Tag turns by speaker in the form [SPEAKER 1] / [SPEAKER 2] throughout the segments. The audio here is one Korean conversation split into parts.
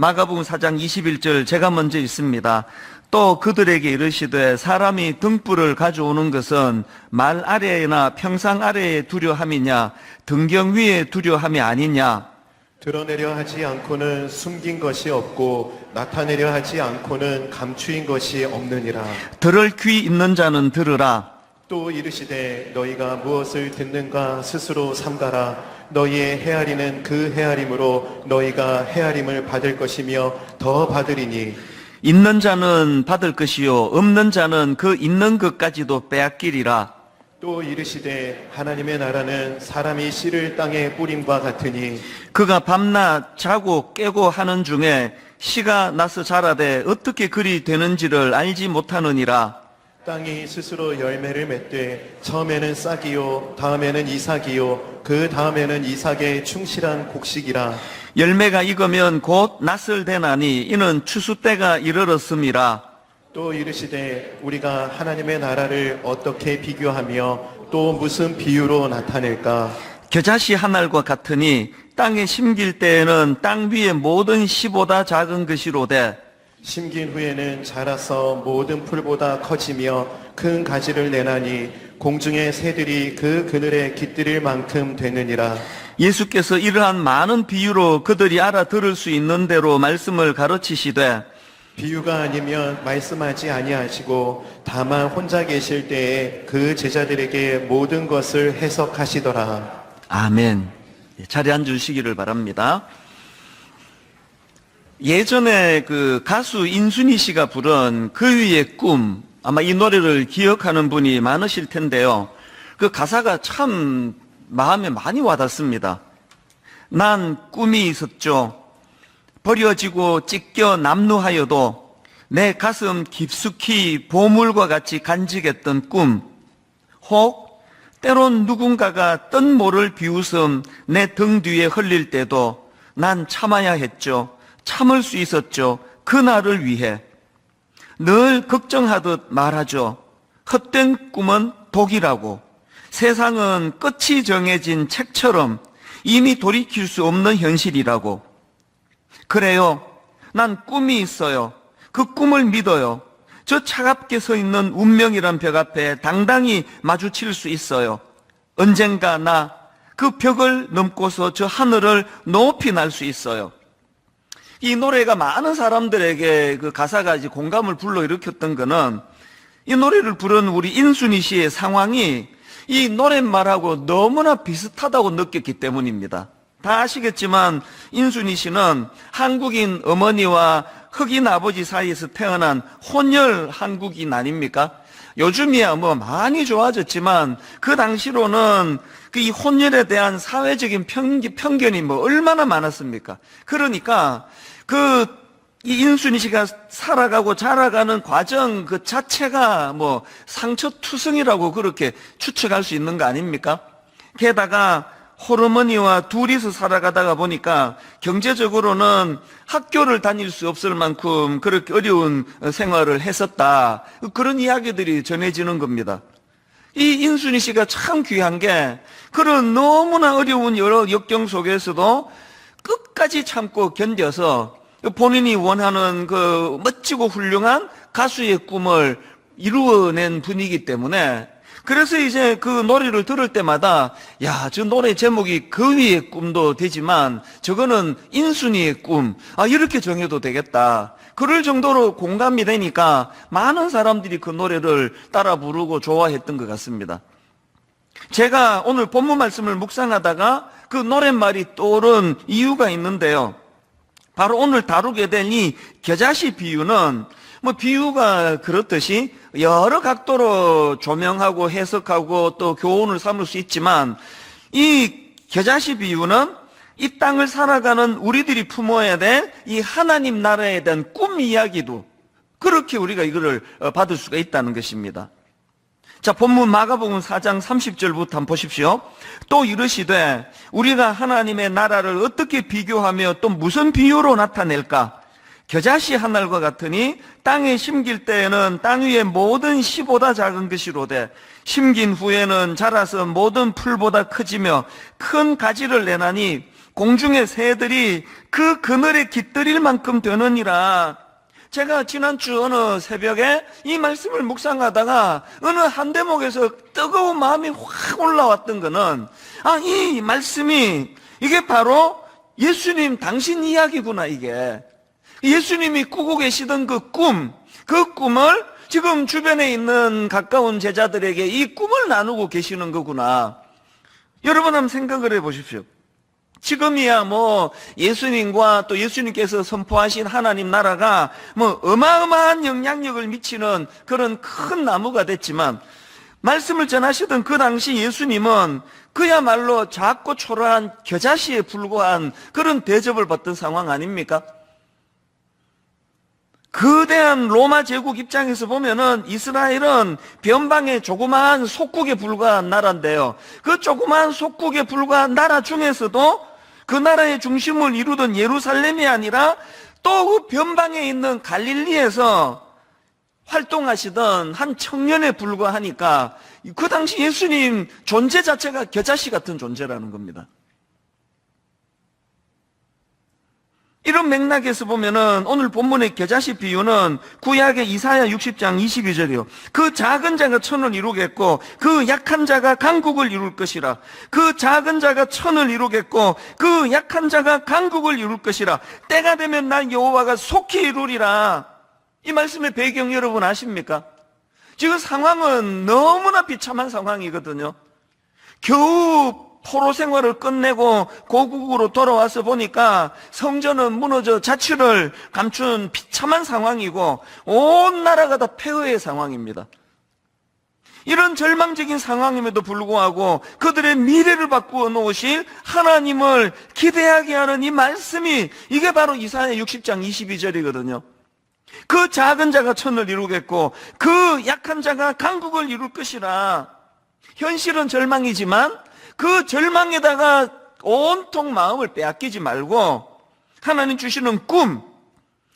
[SPEAKER 1] 마가복음 4장 21절 제가 먼저 읽습니다. 또 그들에게 이르시되 사람이 등불을 가져오는 것은 말 아래나 평상 아래에 두려함이냐 등경 위에 두려함이 아니냐.
[SPEAKER 2] 드러내려 하지 않고는 숨긴 것이 없고 나타내려 하지 않고는 감추인 것이 없느니라.
[SPEAKER 1] 들을 귀 있는 자는 들으라.
[SPEAKER 2] 또 이르시되 너희가 무엇을 듣는가 스스로 삼가라. 너희의 헤아리는 그 헤아림으로 너희가 헤아림을 받을 것이며 더 받으리니
[SPEAKER 1] 있는 자는 받을 것이요 없는 자는 그 있는 것까지도 빼앗기리라.
[SPEAKER 2] 또 이르시되 하나님의 나라는 사람이 씨를 땅에 뿌림과 같으니
[SPEAKER 1] 그가 밤낮 자고 깨고 하는 중에 씨가 나서 자라되 어떻게 그리 되는지를 알지 못하느니라.
[SPEAKER 2] 땅이 스스로 열매를 맺되 처음에는 싹이요 다음에는 이삭이요 그 다음에는 이삭의 충실한 곡식이라.
[SPEAKER 1] 열매가 익으면 곧 낫을 대나니 이는 추수 때가 이르렀음이라.
[SPEAKER 2] 또 이르시되 우리가 하나님의 나라를 어떻게 비교하며 또 무슨 비유로 나타낼까.
[SPEAKER 1] 겨자씨 한 알과 같으니 땅에 심길 때에는 땅 위의 모든 씨보다 작은 것이로되
[SPEAKER 2] 심긴 후에는 자라서 모든 풀보다 커지며 큰 가지를 내나니 공중의 새들이 그 그늘에 깃들일 만큼 되느니라.
[SPEAKER 1] 예수께서 이러한 많은 비유로 그들이 알아들을 수 있는 대로 말씀을 가르치시되
[SPEAKER 2] 비유가 아니면 말씀하지 아니하시고 다만 혼자 계실 때에 그 제자들에게 모든 것을 해석하시더라.
[SPEAKER 1] 아멘. 자리에 앉으시기를 바랍니다. 예전에 그 가수 인순이 씨가 부른 그 위의 꿈, 아마 이 노래를 기억하는 분이 많으실 텐데요. 그 가사가 참 마음에 많이 와닿습니다. 난 꿈이 있었죠. 버려지고 찢겨 남루하여도 내 가슴 깊숙이 보물과 같이 간직했던 꿈. 혹 때론 누군가가 뜬 모를 비웃음 내 등 뒤에 흘릴 때도 난 참아야 했죠. 참을 수 있었죠. 그날을 위해. 늘 걱정하듯 말하죠. 헛된 꿈은 독이라고. 세상은 끝이 정해진 책처럼 이미 돌이킬 수 없는 현실이라고. 그래요. 난 꿈이 있어요. 그 꿈을 믿어요. 저 차갑게 서 있는 운명이란 벽 앞에 당당히 마주칠 수 있어요. 언젠가 나 그 벽을 넘고서 저 하늘을 높이 날 수 있어요. 이 노래가 많은 사람들에게 그 가사가 이제 공감을 불러일으켰던 거는 이 노래를 부른 우리 인순이 씨의 상황이 이 노랫말하고 너무나 비슷하다고 느꼈기 때문입니다. 다 아시겠지만 인순이 씨는 한국인 어머니와 흑인 아버지 사이에서 태어난 혼혈 한국인 아닙니까? 요즘이야 뭐 많이 좋아졌지만 그 당시로는 그 이 혼혈에 대한 사회적인 편견이 뭐 얼마나 많았습니까? 그러니까 이 인순이 씨가 살아가고 자라가는 과정 그 자체가 뭐 상처투성이라고 그렇게 추측할 수 있는 거 아닙니까? 게다가 홀어머니와 둘이서 살아가다가 보니까 경제적으로는 학교를 다닐 수 없을 만큼 그렇게 어려운 생활을 했었다. 그런 이야기들이 전해지는 겁니다. 이 인순이 씨가 참 귀한 게 그런 너무나 어려운 여러 역경 속에서도 끝까지 참고 견뎌서 본인이 원하는 그 멋지고 훌륭한 가수의 꿈을 이루어낸 분이기 때문에 그래서 이제 그 노래를 들을 때마다 야, 저 노래 제목이 그 위의 꿈도 되지만 저거는 인순이의 꿈, 이렇게 정해도 되겠다. 그럴 정도로 공감이 되니까 많은 사람들이 그 노래를 따라 부르고 좋아했던 것 같습니다. 제가 오늘 본문 말씀을 묵상하다가 그 노랫말이 떠오른 이유가 있는데요. 바로 오늘 다루게 된 이 겨자씨 비유는 뭐 비유가 그렇듯이 여러 각도로 조명하고 해석하고 또 교훈을 삼을 수 있지만 이 겨자씨 비유는 이 땅을 살아가는 우리들이 품어야 될 이 하나님 나라에 대한 꿈 이야기도 그렇게 우리가 이거를 받을 수가 있다는 것입니다. 자, 본문 마가복음 4장 30절부터 한번 보십시오. 또 이르시되 우리가 하나님의 나라를 어떻게 비교하며 또 무슨 비유로 나타낼까? 겨자씨 한 알과 같으니 땅에 심길 때에는 땅 위의 모든 씨보다 작은 것이로되 심긴 후에는 자라서 모든 풀보다 커지며 큰 가지를 내나니 공중의 새들이 그 그늘에 깃들일 만큼 되느니라. 제가 지난주 어느 새벽에 이 말씀을 묵상하다가 어느 한 대목에서 뜨거운 마음이 확 올라왔던 거는, 이 말씀이 이게 바로 예수님 당신 이야기구나. 이게 예수님이 꾸고 계시던 그 꿈을 지금 주변에 있는 가까운 제자들에게 이 꿈을 나누고 계시는 거구나. 여러분 한번 생각을 해보십시오. 지금이야 뭐 예수님과 또 예수님께서 선포하신 하나님 나라가 뭐 어마어마한 영향력을 미치는 그런 큰 나무가 됐지만, 말씀을 전하시던 그 당시 예수님은 그야말로 작고 초라한 겨자씨에 불과한 그런 대접을 받던 상황 아닙니까? 거대한 로마 제국 입장에서 보면은 이스라엘은 변방의 조그마한 속국에 불과한 나라인데요, 그 조그마한 속국에 불과한 나라 중에서도 그 나라의 중심을 이루던 예루살렘이 아니라 또 그 변방에 있는 갈릴리에서 활동하시던 한 청년에 불과하니까 그 당시 예수님 존재 자체가 겨자씨 같은 존재라는 겁니다. 이런 맥락에서 보면은 오늘 본문의 겨자씨 비유는 구약의 이사야 60장 22절이요. 그 작은 자가 천을 이루겠고 그 약한 자가 강국을 이룰 것이라. 그 작은 자가 천을 이루겠고 그 약한 자가 강국을 이룰 것이라. 때가 되면 난 여호와가 속히 이루리라. 이 말씀의 배경 여러분 아십니까? 지금 상황은 너무나 비참한 상황이거든요. 겨우 포로 생활을 끝내고 고국으로 돌아와서 보니까 성전은 무너져 자취를 감춘 비참한 상황이고 온 나라가 다 폐허의 상황입니다. 이런 절망적인 상황임에도 불구하고 그들의 미래를 바꾸어 놓으실 하나님을 기대하게 하는 이 말씀이, 이게 바로 이사야 60장 22절이거든요. 그 작은 자가 천을 이루겠고 그 약한 자가 강국을 이룰 것이라. 현실은 절망이지만 그 절망에다가 온통 마음을 빼앗기지 말고 하나님 주시는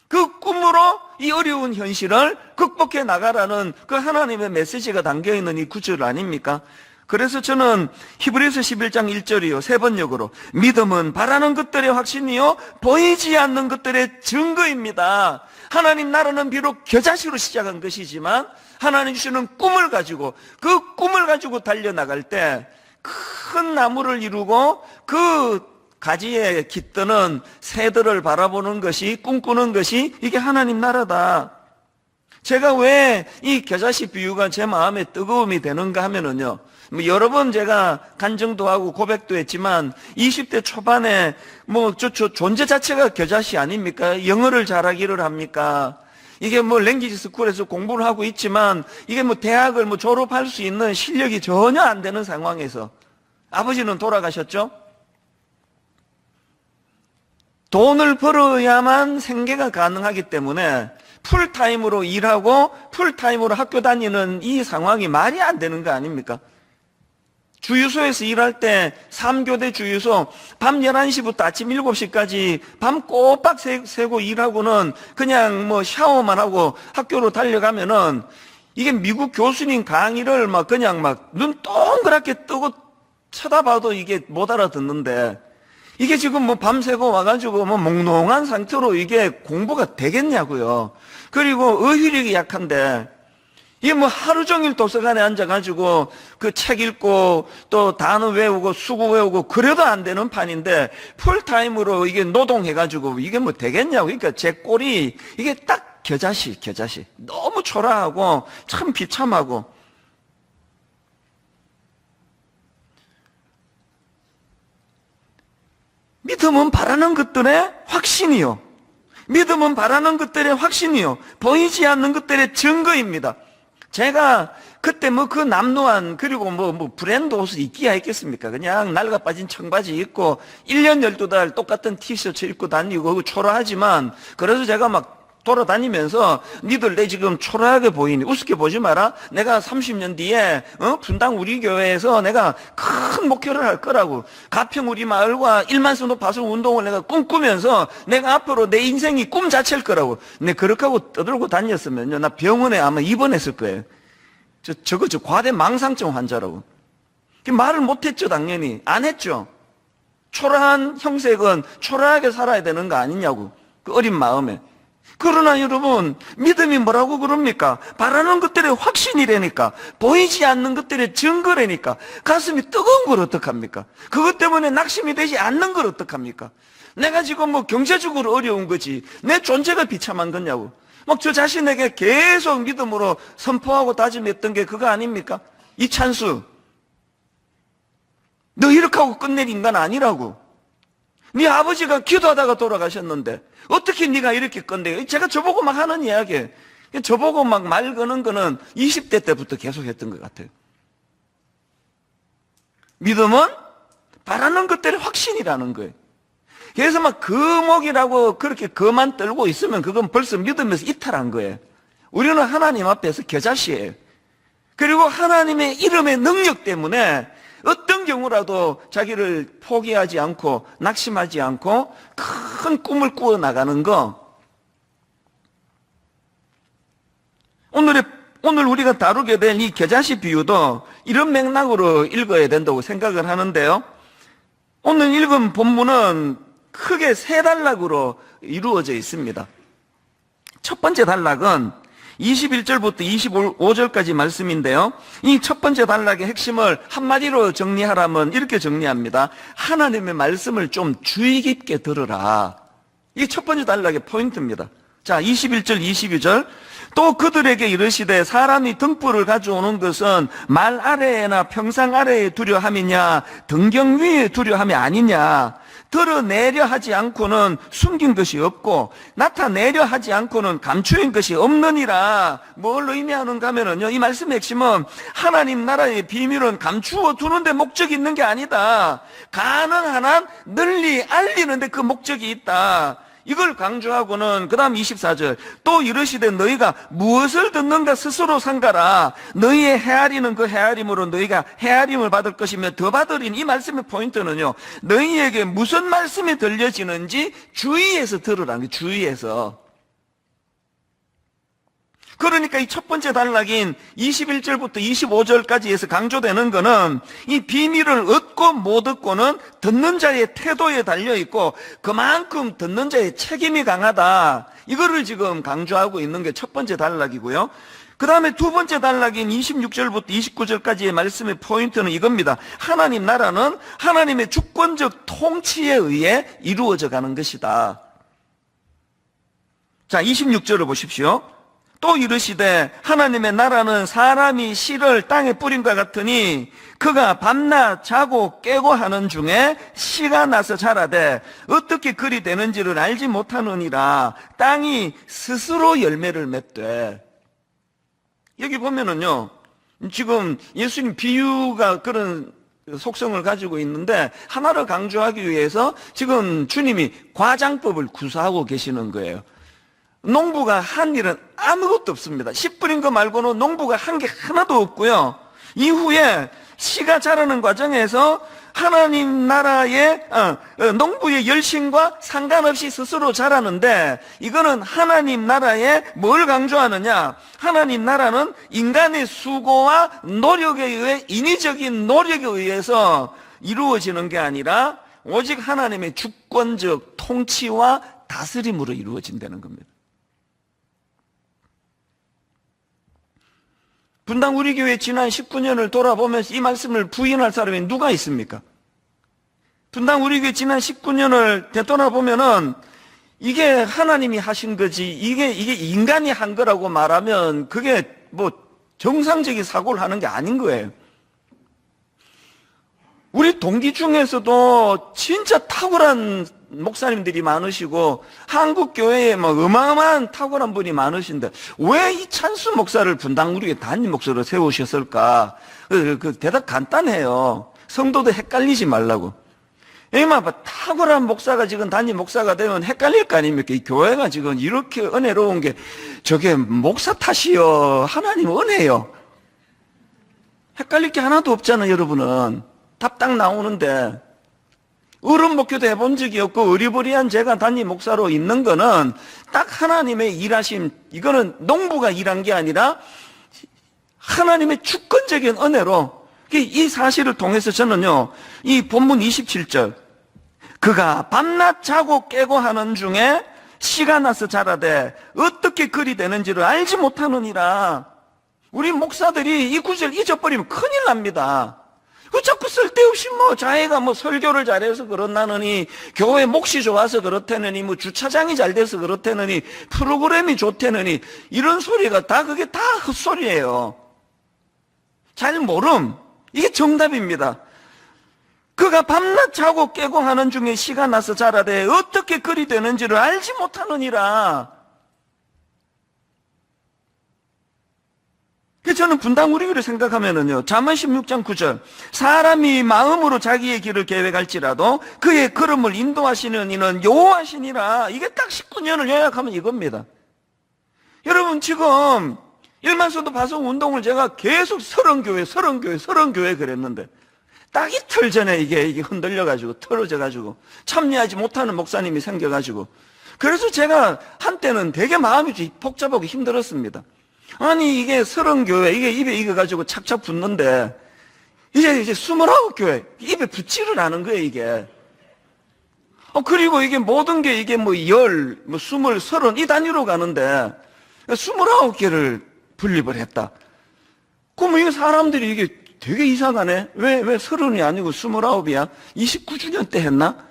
[SPEAKER 1] 그 꿈으로 이 어려운 현실을 극복해 나가라는 그 하나님의 메시지가 담겨있는 이 구절 아닙니까? 그래서 저는 히브리서 11장 1절이요, 세 번역으로 믿음은 바라는 것들의 확신이요 보이지 않는 것들의 증거입니다. 하나님 나라는 비록 겨자씨로 시작한 것이지만 하나님 주시는 꿈을 가지고 그 꿈을 가지고 달려나갈 때 큰 나무를 이루고 그 가지에 깃드는 새들을 바라보는 것이, 꿈꾸는 것이 이게 하나님 나라다. 제가 왜 이 겨자씨 비유가 제 마음에 뜨거움이 되는가 하면은요, 뭐 여러 번 제가 간증도 하고 고백도 했지만 20대 초반에 뭐 저 존재 자체가 겨자씨 아닙니까? 영어를 잘하기를 합니까? 이게 뭐 랭귀지 스쿨에서 공부를 하고 있지만 이게 뭐 대학을 뭐 졸업할 수 있는 실력이 전혀 안 되는 상황에서 아버지는 돌아가셨죠? 돈을 벌어야만 생계가 가능하기 때문에 풀타임으로 일하고 풀타임으로 학교 다니는 이 상황이 말이 안 되는 거 아닙니까? 주유소에서 일할 때 3교대 주유소 밤 11시부터 아침 7시까지 밤 꼬박 새고 일하고는 그냥 뭐 샤워만 하고 학교로 달려가면은 이게 미국 교수님 강의를 막 그냥 막 눈 동그랗게 뜨고 쳐다봐도 이게 못 알아듣는데, 이게 지금 뭐 밤새고 와가지고 뭐 몽롱한 상태로 이게 공부가 되겠냐고요. 그리고 어휘력이 약한데 이게 뭐 하루 종일 도서관에 앉아가지고 그 책 읽고 또 단어 외우고 수구 외우고 그래도 안 되는 판인데 풀타임으로 이게 노동해가지고 이게 뭐 되겠냐고. 그러니까 제 꼴이 이게 딱 겨자씨. 너무 초라하고 참 비참하고. 믿음은 바라는 것들의 확신이요. 믿음은 바라는 것들의 확신이요. 보이지 않는 것들의 증거입니다. 제가 그때 뭐 그 남루한, 그리고 뭐 브랜드 옷을 입기야 했겠습니까? 그냥 낡아 빠진 청바지 입고 1년 12달 똑같은 티셔츠 입고 다니고 초라하지만, 그래서 제가 막 돌아다니면서 니들 내 지금 초라하게 보이니 우습게 보지 마라. 내가 30년 뒤에 분당 우리 교회에서 내가 큰 목표를 할 거라고. 가평 우리 마을과 1만 성도 파송 운동을 내가 꿈꾸면서 내가 앞으로 내 인생이 꿈 자체일 거라고. 내 그렇게 하고 떠들고 다녔으면요, 나 병원에 아마 입원했을 거예요. 저 과대 망상증 환자라고. 말을 못했죠. 당연히 안 했죠. 초라한 형색은 초라하게 살아야 되는 거 아니냐고, 그 어린 마음에. 그러나 여러분, 믿음이 뭐라고 그럽니까? 바라는 것들의 확신이라니까, 보이지 않는 것들의 증거라니까. 가슴이 뜨거운 걸 어떡합니까? 그것 때문에 낙심이 되지 않는 걸 어떡합니까? 내가 지금 뭐 경제적으로 어려운 거지, 내 존재가 비참한 거냐고. 막 저 자신에게 계속 믿음으로 선포하고 다짐했던 게 그거 아닙니까? 이찬수, 너 이렇게 하고 끝낼 인간 아니라고. 네 아버지가 기도하다가 돌아가셨는데 어떻게 네가 이렇게 끝내? 제가 저보고 막 하는 이야기, 저보고 막 말 거는 거는 20대 때부터 계속 했던 것 같아요. 믿음은 바라는 것들의 확신이라는 거예요. 그래서 막 거목이라고 그렇게 거만 떨고 있으면 그건 벌써 믿음에서 이탈한 거예요. 우리는 하나님 앞에서 겨자씨예요. 그리고 하나님의 이름의 능력 때문에 어떤 경우라도 자기를 포기하지 않고 낙심하지 않고 큰 꿈을 꾸어 나가는 거. 오늘 우리가 다루게 될 이 겨자씨 비유도 이런 맥락으로 읽어야 된다고 생각을 하는데요. 오늘 읽은 본문은 크게 세 단락으로 이루어져 있습니다. 첫 번째 단락은 21절부터 25절까지 말씀인데요. 이 첫 번째 단락의 핵심을 한마디로 정리하라면 이렇게 정리합니다. 하나님의 말씀을 좀 주의 깊게 들으라. 이게 첫 번째 단락의 포인트입니다. 자, 21절, 22절. 또 그들에게 이르시되 사람이 등불을 가져오는 것은 말 아래에나 평상 아래에 두려 함이냐 등경 위에 두려 함이 아니냐. 드러내려 하지 않고는 숨긴 것이 없고 나타내려 하지 않고는 감추인 것이 없느니라. 뭘 의미하는가 하면요, 이 말씀의 핵심은 하나님 나라의 비밀은 감추어 두는데 목적이 있는 게 아니다. 가능한 한 널리 알리는데 그 목적이 있다. 이걸 강조하고는 그 다음 24절 또 이르시되 너희가 무엇을 듣는가 스스로 삼가라. 너희의 헤아리는 그 헤아림으로 너희가 헤아림을 받을 것이며 더 받으리니. 이 말씀의 포인트는요, 너희에게 무슨 말씀이 들려지는지 주의해서 들으라는 거예요. 주의해서. 그러니까 이 첫 번째 단락인 21절부터 25절까지 해서 강조되는 것은 이 비밀을 얻고 못 얻고는 듣는 자의 태도에 달려있고 그만큼 듣는 자의 책임이 강하다. 이거를 지금 강조하고 있는 게 첫 번째 단락이고요. 그 다음에 두 번째 단락인 26절부터 29절까지의 말씀의 포인트는 이겁니다. 하나님 나라는 하나님의 주권적 통치에 의해 이루어져 가는 것이다. 자, 26절을 보십시오. 또 이르시되 하나님의 나라는 사람이 씨를 땅에 뿌린 것 같으니 그가 밤낮 자고 깨고 하는 중에 씨가 나서 자라되 어떻게 그리 되는지를 알지 못하느니라. 땅이 스스로 열매를 맺되. 여기 보면은요, 지금 예수님 비유가 그런 속성을 가지고 있는데 하나를 강조하기 위해서 지금 주님이 과장법을 구사하고 계시는 거예요. 농부가 한 일은 아무것도 없습니다. 씨 뿌린 거 말고는 농부가 한 게 하나도 없고요. 이후에 씨가 자라는 과정에서 하나님 나라의 농부의 열심과 상관없이 스스로 자라는데, 이거는 하나님 나라에 뭘 강조하느냐? 하나님 나라는 인간의 수고와 노력에 의해, 인위적인 노력에 의해서 이루어지는 게 아니라 오직 하나님의 주권적 통치와 다스림으로 이루어진다는 겁니다. 분당 우리 교회 지난 19년을 돌아보면서 이 말씀을 부인할 사람이 누가 있습니까? 분당 우리 교회 지난 19년을 되돌아보면은 이게 하나님이 하신 거지, 이게 인간이 한 거라고 말하면 그게 뭐 정상적인 사고를 하는 게 아닌 거예요. 우리 동기 중에서도 진짜 탁월한 목사님들이 많으시고 한국 교회에 뭐 어마어마한 탁월한 분이 많으신데 왜 이 찬수 목사를 분당 우리 교회 담임 목사로 세우셨을까? 그 대답 간단해요. 성도들 헷갈리지 말라고. 이마 탁월한 목사가 지금 담임 목사가 되면 헷갈릴 거 아닙니까? 이 교회가 지금 이렇게 은혜로운 게 저게 목사 탓이요, 하나님 은혜요. 헷갈릴 게 하나도 없잖아요. 여러분은 답 딱 나오는데. 어른 목회도 해본 적이 없고 어리버리한 제가 담임 목사로 있는 거는 딱 하나님의 일하심, 이거는 농부가 일한 게 아니라 하나님의 주권적인 은혜로, 이 사실을 통해서 저는요, 이 본문 27절 그가 밤낮 자고 깨고 하는 중에 씨가 나서 자라되 어떻게 그리 되는지를 알지 못하느니라. 우리 목사들이 이 구절 잊어버리면 큰일 납니다. 그 자꾸 쓸데없이 자기가 설교를 잘해서 그렇다느니, 교회 몫이 좋아서 그렇다느니, 주차장이 잘 돼서 그렇다느니, 프로그램이 좋다느니, 이런 소리가 그게 다 헛소리예요. 잘 모름. 이게 정답입니다. 그가 밤낮 자고 깨고 하는 중에 씨가 나서 자라되 어떻게 그리 되는지를 알지 못하느니라. 저는 분당 우리 교를 생각하면은요, 잠언 16장 9절, 사람이 마음으로 자기의 길을 계획할지라도 그의 걸음을 인도하시는 이는 여호와시니라. 이게 딱 19년을 요약하면 이겁니다. 여러분, 지금 일만서도 파송 운동을 제가 계속 30교회 그랬는데, 딱 이틀 전에 이게 흔들려가지고 틀어져가지고 참여하지 못하는 목사님이 생겨가지고, 그래서 제가 한때는 되게 마음이 복잡하고 힘들었습니다. 아니, 이게 30교회, 이게 입에 익어가지고 착착 붙는데, 이제 29교회, 입에 붙지를 않은 거예요, 이게. 그리고 이게 모든 게 이게 20, 20, 30, 이 단위로 가는데, 29개를 분립을 했다. 그럼 이게 사람들이 이게 되게 이상하네? 왜 30이 아니고 29이야? 29주년 때 했나?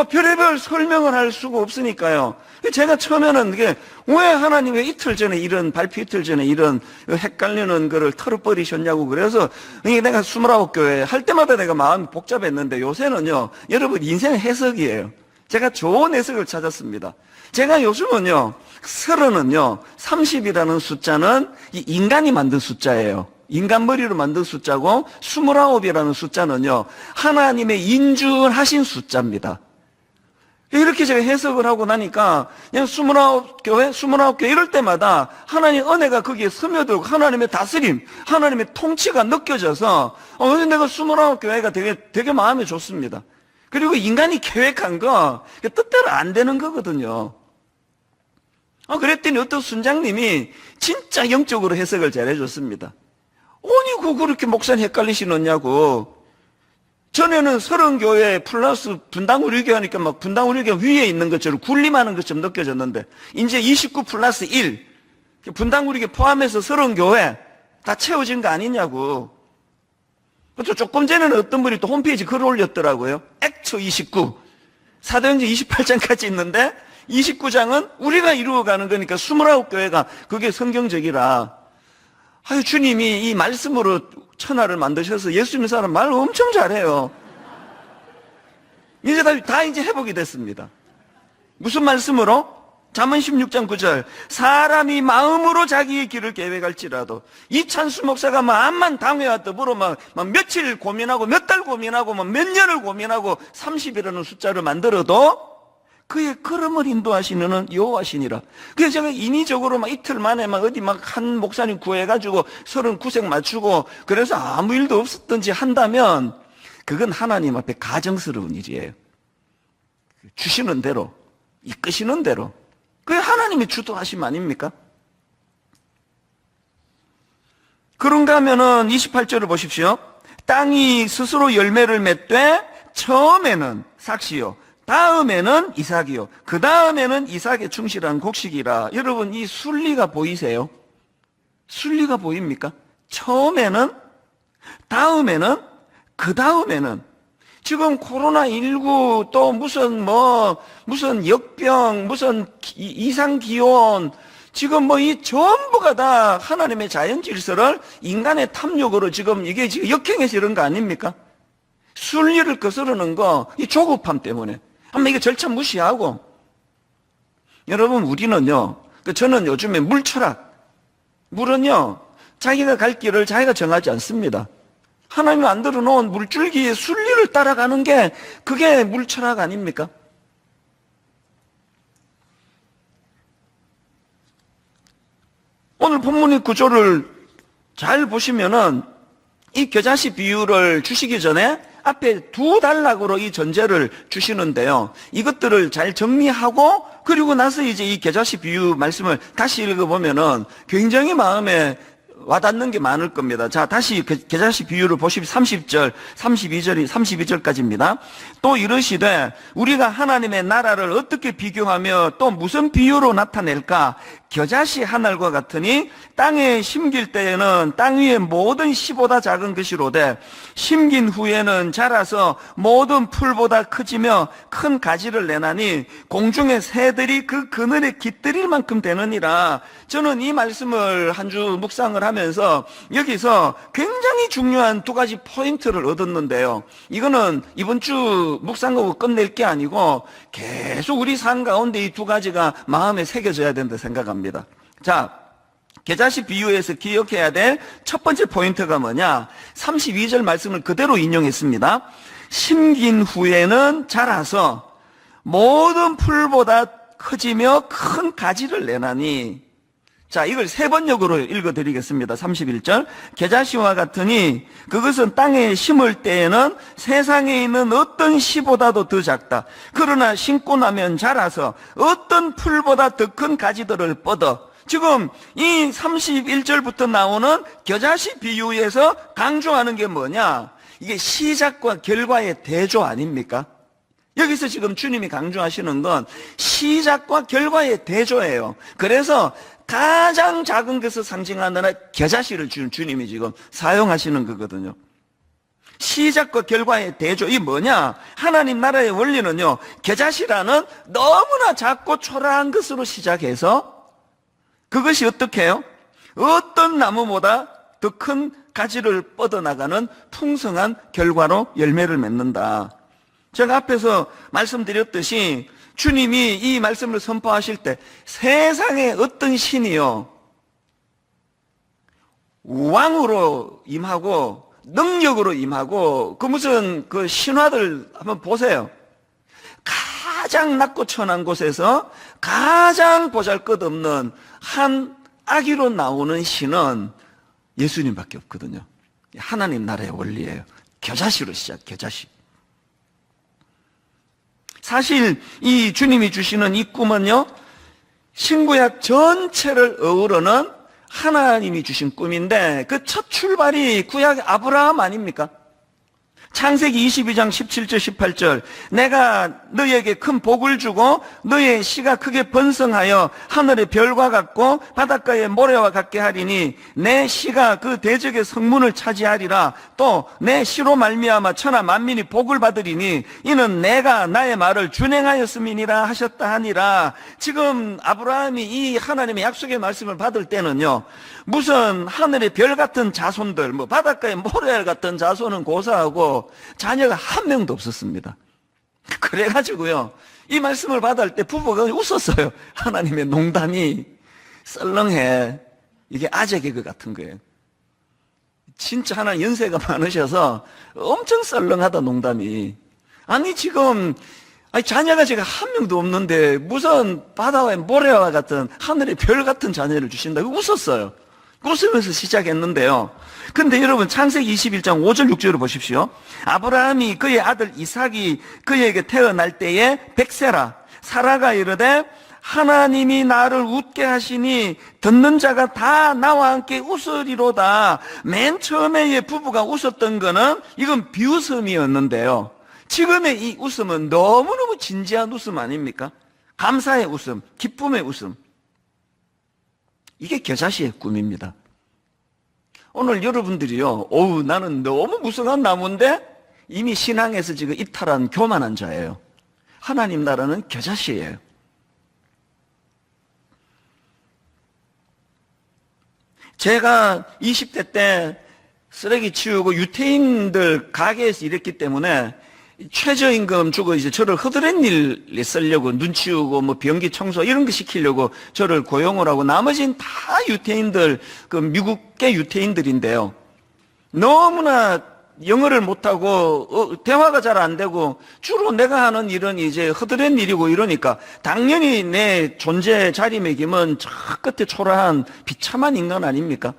[SPEAKER 1] 별의별 설명을 할 수가 없으니까요. 제가 처음에는 이게 왜 하나님 왜 이틀 전에 발표 이틀 전에 이런 헷갈리는 거를 털어버리셨냐고 그래서 이게 내가 29교회 할 때마다 내가 마음이 복잡했는데 요새는요, 여러분 인생 해석이에요. 제가 좋은 해석을 찾았습니다. 제가 요즘은요, 30은요, 30이라는 숫자는 이 인간이 만든 숫자예요. 인간 머리로 만든 숫자고 29이라는 숫자는요, 하나님의 인준하신 숫자입니다. 이렇게 제가 해석을 하고 나니까 그냥 29교회 이럴 때마다 하나님의 은혜가 거기에 스며들고 하나님의 다스림, 하나님의 통치가 느껴져서 내가 29교회가 되게 마음이 좋습니다. 그리고 인간이 계획한 거 뜻대로 안 되는 거거든요. 그랬더니 어떤 순장님이 진짜 영적으로 해석을 잘 해줬습니다. 아니, 그렇게 목사님 헷갈리시느냐고. 전에는 30교회 플러스 분당 우리교회 하니까 분당 우리교회 위에 있는 것처럼 군림하는 것처럼 느껴졌는데, 이제 29 플러스 1, 분당 우리교회 포함해서 30교회 다 채워진 거 아니냐고. 또 조금 전에는 어떤 분이 또 홈페이지 글을 올렸더라고요. 액처 29. 사도행전 28장까지 있는데 29장은 우리가 이루어가는 거니까 29교회가 그게 성경적이라. 주님이 이 말씀으로 천하를 만드셔서 예수 믿는 사람 말 엄청 잘해요. 이제 다 이제 회복이 됐습니다. 무슨 말씀으로? 잠언 16장 9절. 사람이 마음으로 자기의 길을 계획할지라도. 이찬수 목사가 암만 당회와 더불어 며칠 고민하고 몇 달 고민하고 몇 년을 고민하고 30이라는 숫자를 만들어도 그의 걸음을 인도하시는 이는 여호와시니라. 그래서 제가 인위적으로 이틀 만에 어디 한 목사님 구해가지고 39색 맞추고 그래서 아무 일도 없었던지 한다면 그건 하나님 앞에 가정스러운 일이에요. 주시는 대로, 이끄시는 대로. 그게 하나님이 주도하심 아닙니까? 그런가 하면은 28절을 보십시오. 땅이 스스로 열매를 맺되 처음에는 삭시요, 다음에는 이삭이요, 그 다음에는 이삭의 충실한 곡식이라. 여러분, 이 순리가 보이세요? 순리가 보입니까? 처음에는, 다음에는, 그 다음에는. 지금 코로나19 또 무슨 역병, 무슨 이상기온, 지금 이 전부가 다 하나님의 자연 질서를 인간의 탐욕으로 지금 이게 역행해서 이런 거 아닙니까? 순리를 거스르는 거, 이 조급함 때문에. 한번 이게 절차 무시하고. 여러분, 우리는요, 저는 요즘에 물철학. 물은요, 자기가 갈 길을 자기가 정하지 않습니다. 하나님이 만들어 놓은 물줄기의 순리를 따라가는 게 그게 물철학 아닙니까? 오늘 본문의 구조를 잘 보시면은 이 겨자씨 비유를 주시기 전에 앞에 두 단락으로 이 전제를 주시는데요. 이것들을 잘 정리하고 그리고 나서 이제 이 겨자씨 비유 말씀을 다시 읽어보면은 굉장히 마음에 와닿는 게 많을 겁니다. 자, 다시 겨자씨 비유를 보십시오. 30절, 32절까지입니다. 또 이르시되 우리가 하나님의 나라를 어떻게 비교하며 또 무슨 비유로 나타낼까? 겨자씨 한 알과 같으니 땅에 심길 때에는 땅 위의 모든 씨보다 작은 것이로되 심긴 후에는 자라서 모든 풀보다 커지며 큰 가지를 내나니 공중의 새들이 그 그늘에 깃들일 만큼 되느니라. 저는 이 말씀을 한 주 묵상을 하면서 여기서 굉장히 중요한 두 가지 포인트를 얻었는데요. 이거는 이번 주 묵상하고 끝낼 게 아니고 계속 우리 삶 가운데 이 두 가지가 마음에 새겨져야 된다 생각합니다. 자, 겨자씨 비유에서 기억해야 될 첫 번째 포인트가 뭐냐? 32절 말씀을 그대로 인용했습니다. 심긴 후에는 자라서 모든 풀보다 커지며 큰 가지를 내나니. 자, 이걸 세 번역으로 읽어드리겠습니다. 31절. 겨자씨와 같으니 그것은 땅에 심을 때에는 세상에 있는 어떤 씨보다도 더 작다. 그러나 심고 나면 자라서 어떤 풀보다 더 큰 가지들을 뻗어. 지금 이 31절부터 나오는 겨자씨 비유에서 강조하는 게 뭐냐? 이게 시작과 결과의 대조 아닙니까? 여기서 지금 주님이 강조하시는 건 시작과 결과의 대조예요. 그래서 가장 작은 것을 상징하느라 겨자씨를 주님이 지금 사용하시는 거거든요. 시작과 결과의 대조, 이 뭐냐? 하나님 나라의 원리는요, 겨자씨라는 너무나 작고 초라한 것으로 시작해서 그것이 어떻게 해요? 어떤 나무보다 더 큰 가지를 뻗어나가는 풍성한 결과로 열매를 맺는다. 제가 앞에서 말씀드렸듯이 주님이 이 말씀을 선포하실 때 세상에 어떤 신이요 왕으로 임하고 능력으로 임하고 그 무슨 그 신화들 한번 보세요. 가장 낮고 천한 곳에서 가장 보잘것없는 한 아기로 나오는 신은 예수님밖에 없거든요. 하나님 나라의 원리예요. 겨자씨로 시작, 겨자씨. 사실 이 주님이 주시는 이 꿈은요, 신구약 전체를 어우러는 하나님이 주신 꿈인데 그 첫 출발이 구약 아브라함 아닙니까? 창세기 22장 17절 18절 내가 너희에게 큰 복을 주고 너희의 씨가 크게 번성하여 하늘의 별과 같고 바닷가의 모래와 같게 하리니 내 씨가 그 대적의 성문을 차지하리라. 또 내 씨로 말미암아 천하 만민이 복을 받으리니 이는 내가 나의 말을 준행하였음이니라 하셨다 하니라. 지금 아브라함이 이 하나님의 약속의 말씀을 받을 때는요, 무슨 하늘의 별 같은 자손들, 뭐 바닷가의 모래 같은 자손은 고사하고 자녀가 한 명도 없었습니다. 그래가지고요, 이 말씀을 받을 때 부부가 웃었어요. 하나님의 농담이 썰렁해. 이게 아재 개그 같은 거예요. 진짜 하나님 연세가 많으셔서 엄청 썰렁하다, 농담이. 아니 지금 자녀가 제가 한 명도 없는데 무슨 바다의 모래와 같은 하늘의 별 같은 자녀를 주신다고 웃었어요. 웃으면서 시작했는데요. 근데 여러분 창세기 21장 5절 6절을 보십시오. 아브라함이 그의 아들 이삭이 그에게 태어날 때에 백세라 사라가 이르되 하나님이 나를 웃게 하시니 듣는 자가 다 나와 함께 웃으리로다. 맨 처음에 부부가 웃었던 거는 이건 비웃음이었는데요, 지금의 이 웃음은 너무너무 진지한 웃음 아닙니까? 감사의 웃음, 기쁨의 웃음. 이게 겨자씨의 꿈입니다. 오늘 여러분들이요, 어우 나는 너무 무성한 나무인데 이미 신앙에서 지금 이탈한 교만한 자예요. 하나님 나라는 겨자씨예요. 제가 20대 때 쓰레기 치우고 유태인들 가게에서 일했기 때문에 최저임금 주고 이제 저를 허드렛 일에 쓰려고 눈 치우고 뭐 변기 청소 이런 거 시키려고 저를 고용을 하고 나머지는 다 유태인들, 그 미국계 유태인들인데요. 너무나 영어를 못하고 대화가 잘 안 되고 주로 내가 하는 일은 이제 허드렛 일이고 이러니까 당연히 내 존재 자리매김은 저 끝에 초라한 비참한 인간 아닙니까?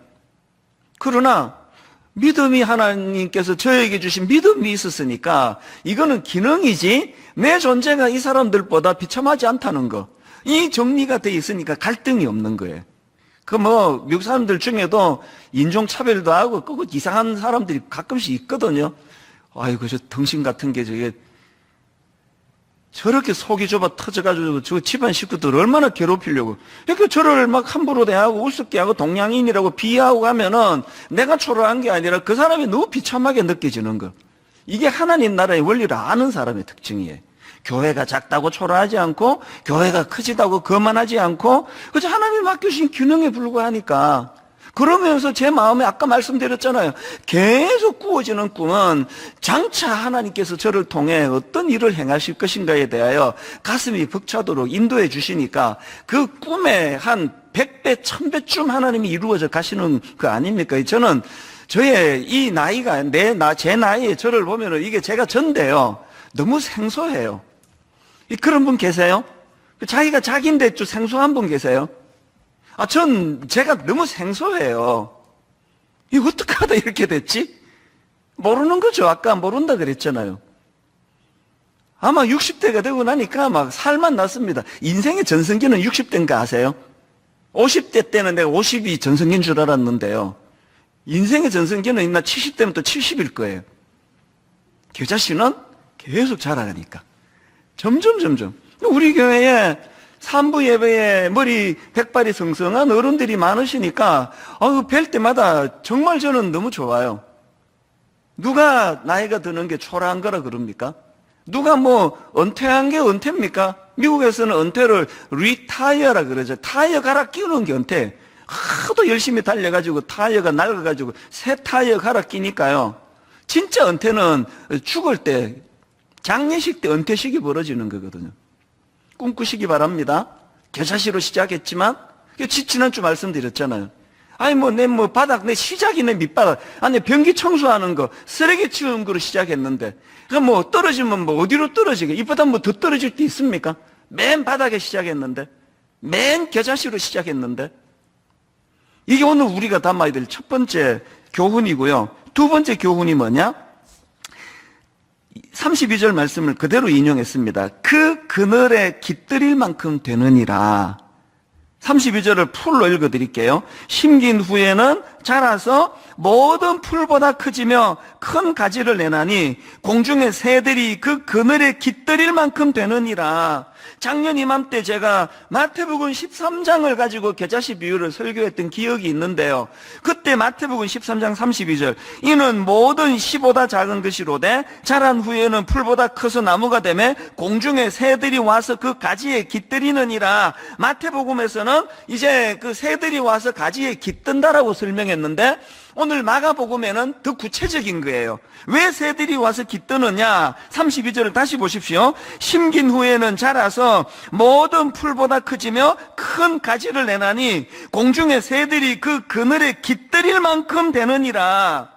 [SPEAKER 1] 그러나 믿음이 하나님께서 저에게 주신 믿음이 있었으니까 이거는 기능이지 내 존재가 이 사람들보다 비참하지 않다는 거, 이 정리가 돼 있으니까 갈등이 없는 거예요. 미국 사람들 중에도 인종차별도 하고, 그 이상한 사람들이 가끔씩 있거든요. 아이고, 저 덩신 같은 게 저렇게 속이 좁아 터져가지고 저 집안 식구들 얼마나 괴롭히려고. 이렇게 저를 막 함부로 대하고 우습게 하고 동양인이라고 비하하고 가면은 내가 초라한 게 아니라 그 사람이 너무 비참하게 느껴지는 거. 이게 하나님 나라의 원리를 아는 사람의 특징이에요. 교회가 작다고 초라하지 않고 교회가 크지다고 거만하지 않고 그저 하나님 맡겨주신 균형에 불과하니까. 그러면서 제 마음에 아까 말씀드렸잖아요. 계속 꾸어지는 꿈은 장차 하나님께서 저를 통해 어떤 일을 행하실 것인가에 대하여 가슴이 벅차도록 인도해 주시니까 그 꿈에 한 100배, 1000배쯤 하나님이 이루어져 가시는 거 아닙니까? 저는 저의 이 나이가 제 나이에 저를 보면은 이게 제가 전데요. 너무 생소해요. 그런 분 계세요? 자기가 자기인데 좀 생소한 분 계세요? 제가 너무 생소해요. 이거 어떻게 하다 이렇게 됐지? 모르는 거죠. 아까 모른다 그랬잖아요. 아마 60대가 되고 나니까 막 살만 났습니다. 인생의 전성기는 60대인 거 아세요? 50대 때는 내가 50이 전성기인 줄 알았는데요. 인생의 전성기는 나 70대면 또 70일 거예요. 겨자 씨는 계속 자라가니까. 점점. 우리 교회에 산부 예배에 머리 백발이 성성한 어른들이 많으시니까 뵐 때마다 정말 저는 너무 좋아요. 누가 나이가 드는 게 초라한 거라 그럽니까? 누가 은퇴한 게 은퇴입니까? 미국에서는 은퇴를 리타이어라 그러죠. 타이어 갈아 끼우는 게 은퇴. 하도 열심히 달려가지고 타이어가 낡아가지고 새 타이어 갈아 끼니까요. 진짜 은퇴는 죽을 때 장례식 때 은퇴식이 벌어지는 거거든요. 꿈꾸시기 바랍니다. 겨자씨로 시작했지만 지난주 말씀드렸잖아요. 내 바닥 내 시작이 내 밑바닥 변기 청소하는 거 쓰레기 치우는 거로 시작했는데 떨어지면 어디로 떨어지게 이보다 더 떨어질 때 있습니까? 맨 바닥에 시작했는데 맨 겨자씨로 시작했는데 이게 오늘 우리가 담아야 될 첫 번째 교훈이고요. 두 번째 교훈이 뭐냐? 32절 말씀을 그대로 인용했습니다. 그 그늘에 깃들일 만큼 되느니라. 32절을 풀로 읽어드릴게요. 심긴 후에는 자라서 모든 풀보다 커지며 큰 가지를 내나니 공중의 새들이 그 그늘에 깃들일 만큼 되느니라. 작년 이맘때 제가 마태복음 13장을 가지고 겨자씨 비유를 설교했던 기억이 있는데요. 그때 마태복음 13장 32절 이는 모든 씨보다 작은 것이로되 자란 후에는 풀보다 커서 나무가 되매 공중의 새들이 와서 그 가지에 깃들이느니라. 마태복음에서는 이제 그 새들이 와서 가지에 깃든다라고 설명했는데 오늘 마가복음에는 더 구체적인 거예요. 왜 새들이 와서 깃드느냐? 32절을 다시 보십시오. 심긴 후에는 자라서 모든 풀보다 커지며 큰 가지를 내나니 공중의 새들이 그 그늘에 깃들일 만큼 되느니라.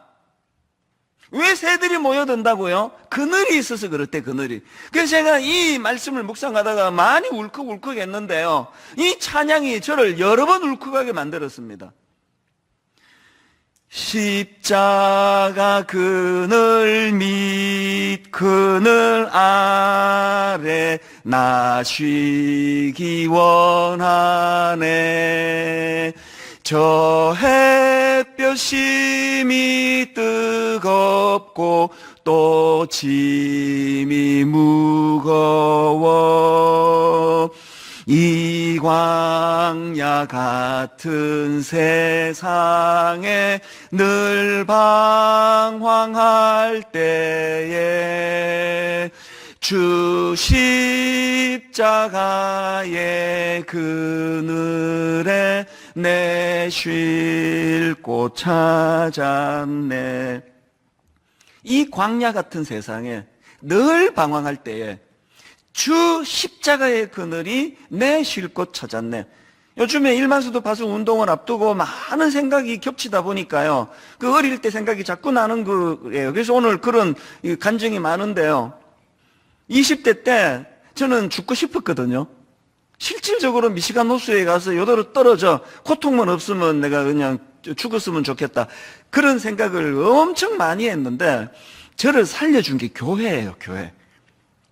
[SPEAKER 1] 왜 새들이 모여든다고요? 그늘이 있어서 그렇대, 그늘이. 그래서 제가 이 말씀을 묵상하다가 많이 울컥울컥 했는데요. 이 찬양이 저를 여러 번 울컥하게 만들었습니다. 십자가 그늘 밑 그늘 아래 나 쉬기 원하네. 저 햇볕이 뜨겁고 또 짐이 무거워 이 광야 같은 세상에 늘 방황할 때에 주 십자가의 그늘에 내 쉴 곳 찾았네. 이 광야 같은 세상에 늘 방황할 때에 주 십자가의 그늘이 내 쉴 곳 찾았네. 요즘에 일만수도 파수 운동을 앞두고 많은 생각이 겹치다 보니까요. 그 어릴 때 생각이 자꾸 나는 거예요. 그래서 오늘 그런 간증이 많은데요. 20대 때 저는 죽고 싶었거든요. 실질적으로 미시간 호수에 가서 요도로 떨어져 고통만 없으면 내가 그냥 죽었으면 좋겠다. 그런 생각을 엄청 많이 했는데 저를 살려준 게 교회예요, 교회.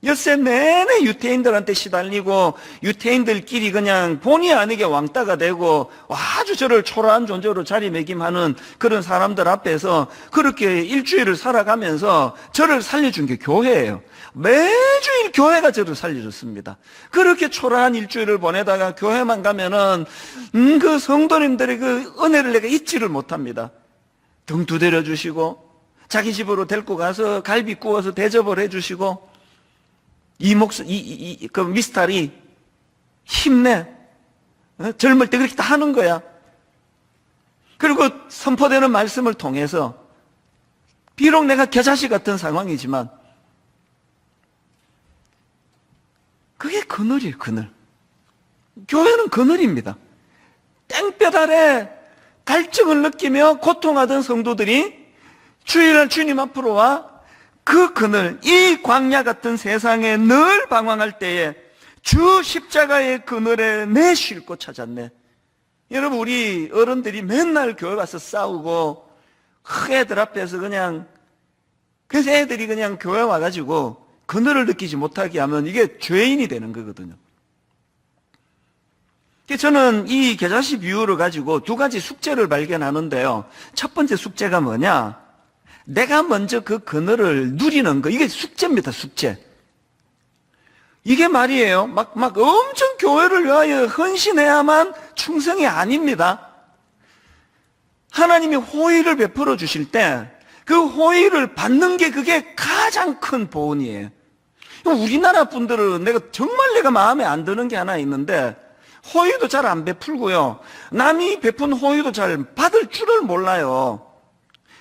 [SPEAKER 1] 엿새 내내 유태인들한테 시달리고 유태인들끼리 그냥 본의 아니게 왕따가 되고 아주 저를 초라한 존재로 자리매김하는 그런 사람들 앞에서 그렇게 일주일을 살아가면서 저를 살려준 게 교회예요. 매주일 교회가 저를 살려줬습니다. 그렇게 초라한 일주일을 보내다가 교회만 가면은 그 성도님들의 그 은혜를 내가 잊지를 못합니다. 등 두드려 주시고 자기 집으로 데리고 가서 갈비 구워서 대접을 해주시고 그 미스터리 힘내, 젊을 때 그렇게 다 하는 거야. 그리고 선포되는 말씀을 통해서 비록 내가 겨자씨 같은 상황이지만 그게 그늘이에요. 그늘. 교회는 그늘입니다. 땡볕 아래 갈증을 느끼며 고통하던 성도들이 주일날 주님 앞으로 와 그 그늘, 이 광야 같은 세상에 늘 방황할 때에 주 십자가의 그늘에 내 쉴 곳 찾았네. 여러분, 우리 어른들이 맨날 교회 가서 싸우고 애들 앞에서 그래서 애들이 그냥 교회 와가지고 그늘을 느끼지 못하게 하면 이게 죄인이 되는 거거든요. 저는 이 겨자씨 비유를 가지고 두 가지 숙제를 발견하는데요. 첫 번째 숙제가 뭐냐? 내가 먼저 그 그늘을 누리는 거, 이게 숙제입니다, 숙제. 이게 말이에요. 막 엄청 교회를 위하여 헌신해야만 충성이 아닙니다. 하나님이 호의를 베풀어 주실 때 그 호의를 받는 게 그게 가장 큰 보은이에요. 우리나라 분들은 정말 내가 마음에 안 드는 게 하나 있는데 호의도 잘 안 베풀고요. 남이 베푼 호의도 잘 받을 줄을 몰라요.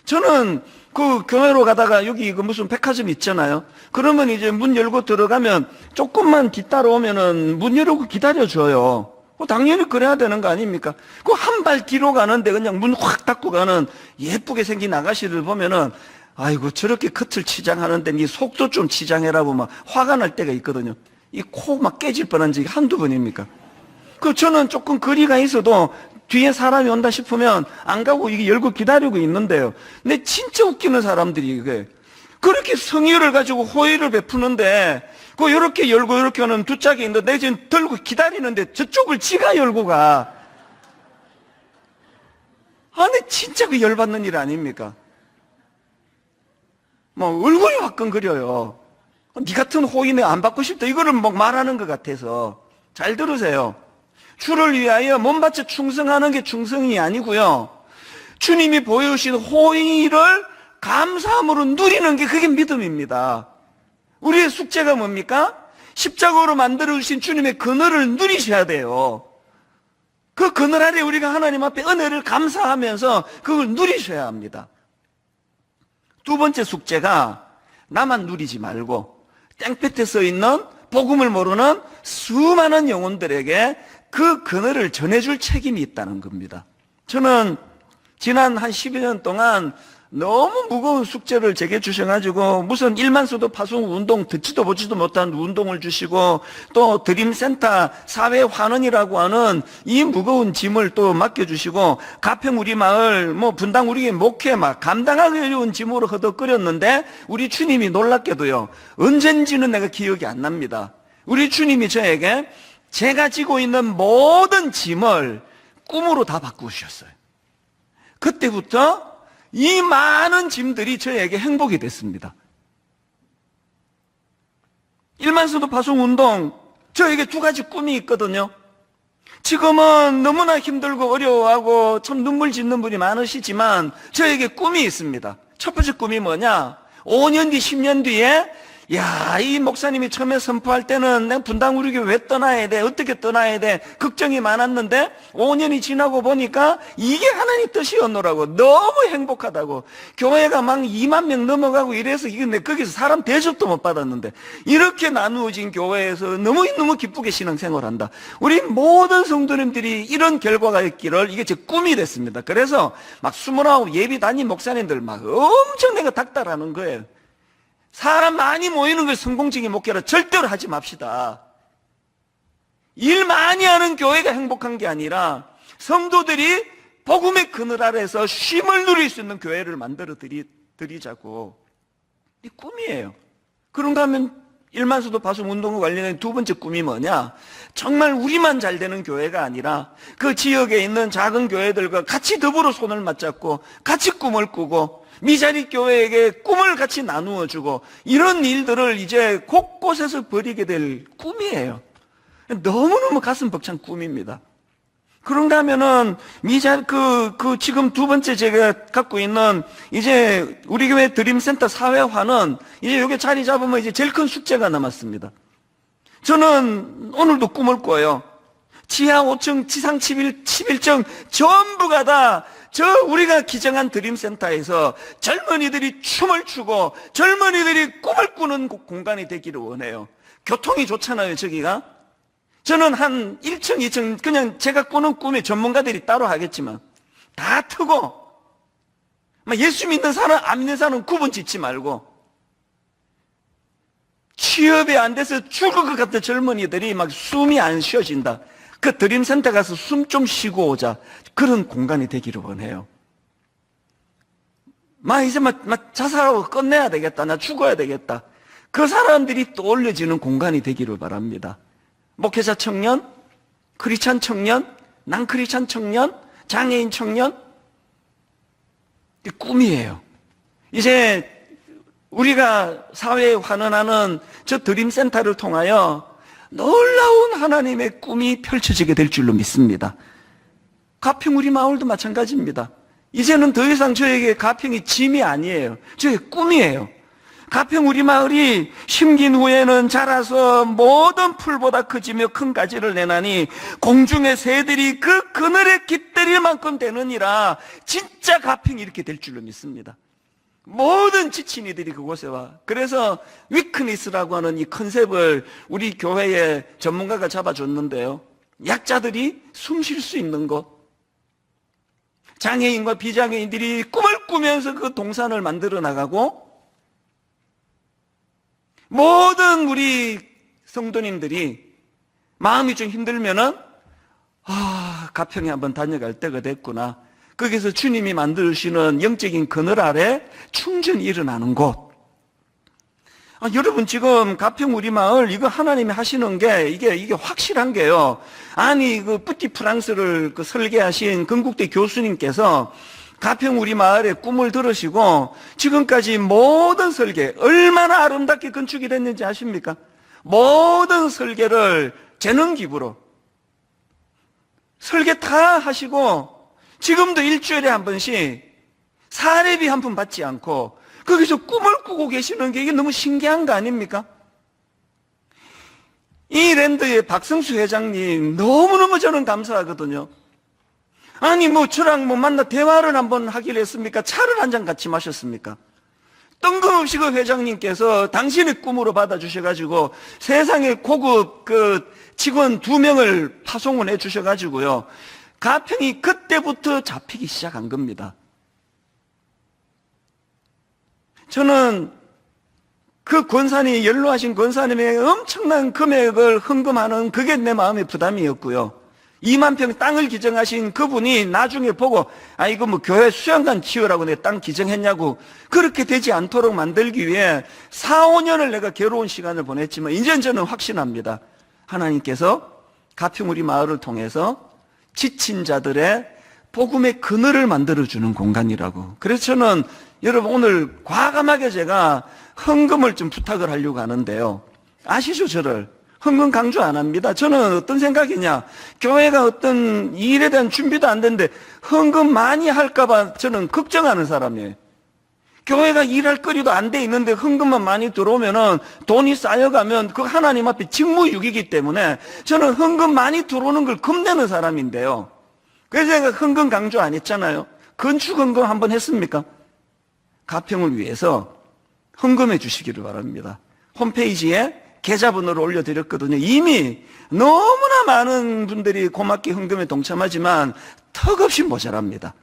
[SPEAKER 1] 저는 그 교회로 가다가 여기 무슨 백화점 있잖아요. 그러면 이제 문 열고 들어가면 조금만 뒤따라오면은 문 열고 기다려줘요. 당연히 그래야 되는 거 아닙니까? 그 한 발 뒤로 가는데 그냥 문 확 닫고 가는 예쁘게 생긴 아가씨를 보면은 아이고 저렇게 커트를 치장하는데 네 속도 좀 치장해라고 막 화가 날 때가 있거든요. 이 코 막 깨질 뻔한 적이 한두 번입니까? 저는 조금 거리가 있어도 뒤에 사람이 온다 싶으면 안 가고 이게 열고 기다리고 있는데요. 근데 진짜 웃기는 사람들이 그렇게 성의를 가지고 호의를 베푸는데 이렇게 열고 이렇게 하는 두 짝이 있는데 내가 지금 들고 기다리는데 저쪽을 지가 열고 가. 아니 진짜 그 열받는 일 아닙니까? 얼굴이 화끈거려요. 네 같은 호의 내가 안 받고 싶다 이거를 말하는 것 같아서. 잘 들으세요. 주를 위하여 몸 바쳐 충성하는 게 충성이 아니고요. 주님이 보여주신 호의를 감사함으로 누리는 게 그게 믿음입니다. 우리의 숙제가 뭡니까? 십자가로 만들어주신 주님의 그늘을 누리셔야 돼요. 그 그늘 아래 우리가 하나님 앞에 은혜를 감사하면서 그걸 누리셔야 합니다. 두 번째 숙제가 나만 누리지 말고 땡볕에 서 있는 복음을 모르는 수많은 영혼들에게 그 그늘을 전해줄 책임이 있다는 겁니다. 저는 지난 한 10여 년 동안 너무 무거운 숙제를 제게 주셔가지고 무슨 1만 수도 파송 운동 듣지도 보지도 못한 운동을 주시고 또 드림센터 사회 환원이라고 하는 이 무거운 짐을 또 맡겨주시고 가평 우리 마을 분당 우리 목회 막 감당하기 어려운 짐으로 허덕거렸는데 우리 주님이 놀랍게도요 언젠지는 내가 기억이 안 납니다. 우리 주님이 저에게 제가 지고 있는 모든 짐을 꿈으로 다 바꾸셨어요. 그때부터 이 많은 짐들이 저에게 행복이 됐습니다. 1만 수도 파송 운동, 저에게 두 가지 꿈이 있거든요. 지금은 너무나 힘들고 어려워하고 참 눈물 짓는 분이 많으시지만 저에게 꿈이 있습니다. 첫 번째 꿈이 뭐냐? 5년 뒤, 10년 뒤에 이 목사님이 처음에 선포할 때는 내가 분당 우리 교회 왜 떠나야 돼? 어떻게 떠나야 돼? 걱정이 많았는데 5년이 지나고 보니까 이게 하나님 뜻이었노라고 너무 행복하다고. 교회가 막 2만 명 넘어가고 이래서 이게 거기서 사람 대접도 못 받았는데 이렇게 나누어진 교회에서 너무 기쁘게 신앙생활한다. 우리 모든 성도님들이 이런 결과가 있기를 이게 제 꿈이 됐습니다. 그래서 막 29 예비 담임 목사님들 막 엄청 내가 닥달하는 거예요. 사람 많이 모이는 걸 성공적인 목회라 절대로 하지 맙시다. 일 많이 하는 교회가 행복한 게 아니라 성도들이 복음의 그늘 아래서 쉼을 누릴 수 있는 교회를 만들어 드리자고. 이 꿈이에요. 그런가 하면 일만수도 파송 운동과 관련된 두 번째 꿈이 뭐냐? 정말 우리만 잘 되는 교회가 아니라 그 지역에 있는 작은 교회들과 같이 더불어 손을 맞잡고 같이 꿈을 꾸고 미자립 교회에게 꿈을 같이 나누어 주고 이런 일들을 이제 곳곳에서 벌이게 될 꿈이에요. 너무너무 가슴 벅찬 꿈입니다. 그런가 하면은 지금 두 번째 제가 갖고 있는 이제 우리 교회 드림센터 사회화는 이제 여기 자리 잡으면 이제 제일 큰 숙제가 남았습니다. 저는 오늘도 꿈을 꿔요. 지하 5층, 지상 11층 전부가 다 우리가 기정한 드림센터에서 젊은이들이 춤을 추고 젊은이들이 꿈을 꾸는 공간이 되기를 원해요. 교통이 좋잖아요, 저기가. 저는 한 1층, 2층 그냥 제가 꾸는 꿈에 전문가들이 따로 하겠지만 다 트고 예수 믿는 사람, 안 믿는 사람 구분 짓지 말고 취업이 안 돼서 죽을 것 같은 젊은이들이 막 숨이 안 쉬어진다. 그 드림센터 가서 숨 좀 쉬고 오자. 그런 공간이 되기를 원해요. 이제 자살하고 끝내야 되겠다. 나 죽어야 되겠다. 그 사람들이 떠올려지는 공간이 되기를 바랍니다. 목회자 청년, 크리스찬 청년, 난크리스찬 청년, 장애인 청년, 꿈이에요. 이제 우리가 사회에 환원하는 저 드림센터를 통하여 놀라운 하나님의 꿈이 펼쳐지게 될 줄로 믿습니다. 가평 우리 마을도 마찬가지입니다. 이제는 더 이상 저에게 가평이 짐이 아니에요. 저의 꿈이에요. 가평 우리 마을이 심긴 후에는 자라서 모든 풀보다 커지며 큰 가지를 내나니 공중의 새들이 그 그늘에 깃들일 만큼 되느니라. 진짜 가평이 이렇게 될 줄로 믿습니다. 모든 지친 이들이 그곳에 와. 그래서 위크니스라고 하는 이 컨셉을 우리 교회의 전문가가 잡아줬는데요. 약자들이 숨 쉴 수 있는 곳, 장애인과 비장애인들이 꿈을 꾸면서 그 동산을 만들어 나가고 모든 우리 성도님들이 마음이 좀 힘들면은 가평에 한번 다녀갈 때가 됐구나. 거기서 주님이 만드시는 영적인 그늘 아래 충전이 일어나는 곳. 여러분 지금 가평 우리 마을 이거 하나님이 하시는 게 이게 확실한 게요. 아니 그 뿌띠 프랑스를 설계하신 건국대 교수님께서 가평 우리 마을의 꿈을 들으시고 지금까지 모든 설계 얼마나 아름답게 건축이 됐는지 아십니까? 모든 설계를 재능 기부로 설계 다 하시고 지금도 일주일에 한 번씩 사례비 한 푼 받지 않고 거기서 꿈을 꾸고 계시는 게 이게 너무 신기한 거 아닙니까? 이 랜드의 박성수 회장님 너무너무 저는 감사하거든요. 아니 저랑 만나 대화를 한번 하기로 했습니까? 차를 한 잔 같이 마셨습니까? 뜬금없이 그 회장님께서 당신의 꿈으로 받아주셔가지고 세상의 고급 직원 2명을 파송을 해주셔가지고요. 가평이 그때부터 잡히기 시작한 겁니다. 저는 그 권사님, 연로하신 권사님의 엄청난 금액을 헌금하는 그게 내 마음의 부담이었고요. 2만 평 땅을 기증하신 그분이 나중에 보고 이거 교회 수양관 치우라고 내 땅 기증했냐고 그렇게 되지 않도록 만들기 위해 4, 5년을 내가 괴로운 시간을 보냈지만 이제는 저는 확신합니다. 하나님께서 가평 우리 마을을 통해서 지친 자들의 복음의 그늘을 만들어주는 공간이라고. 그래서 저는 여러분 오늘 과감하게 제가 헌금을 좀 부탁을 하려고 하는데요. 아시죠 저를? 헌금 강조 안 합니다. 저는 어떤 생각이냐, 교회가 어떤 일에 대한 준비도 안 됐는데 헌금 많이 할까봐 저는 걱정하는 사람이에요. 교회가 일할 거리도 안 돼 있는데 헌금만 많이 들어오면은 돈이 쌓여가면 그 하나님 앞에 직무유기이기 때문에 저는 헌금 많이 들어오는 걸 겁내는 사람인데요. 그래서 제가 헌금 강조 안 했잖아요. 건축 헌금 한번 했습니까? 가평을 위해서 헌금해 주시기를 바랍니다. 홈페이지에 계좌번호를 올려드렸거든요. 이미 너무나 많은 분들이 고맙게 헌금에 동참하지만 턱없이 모자랍니다.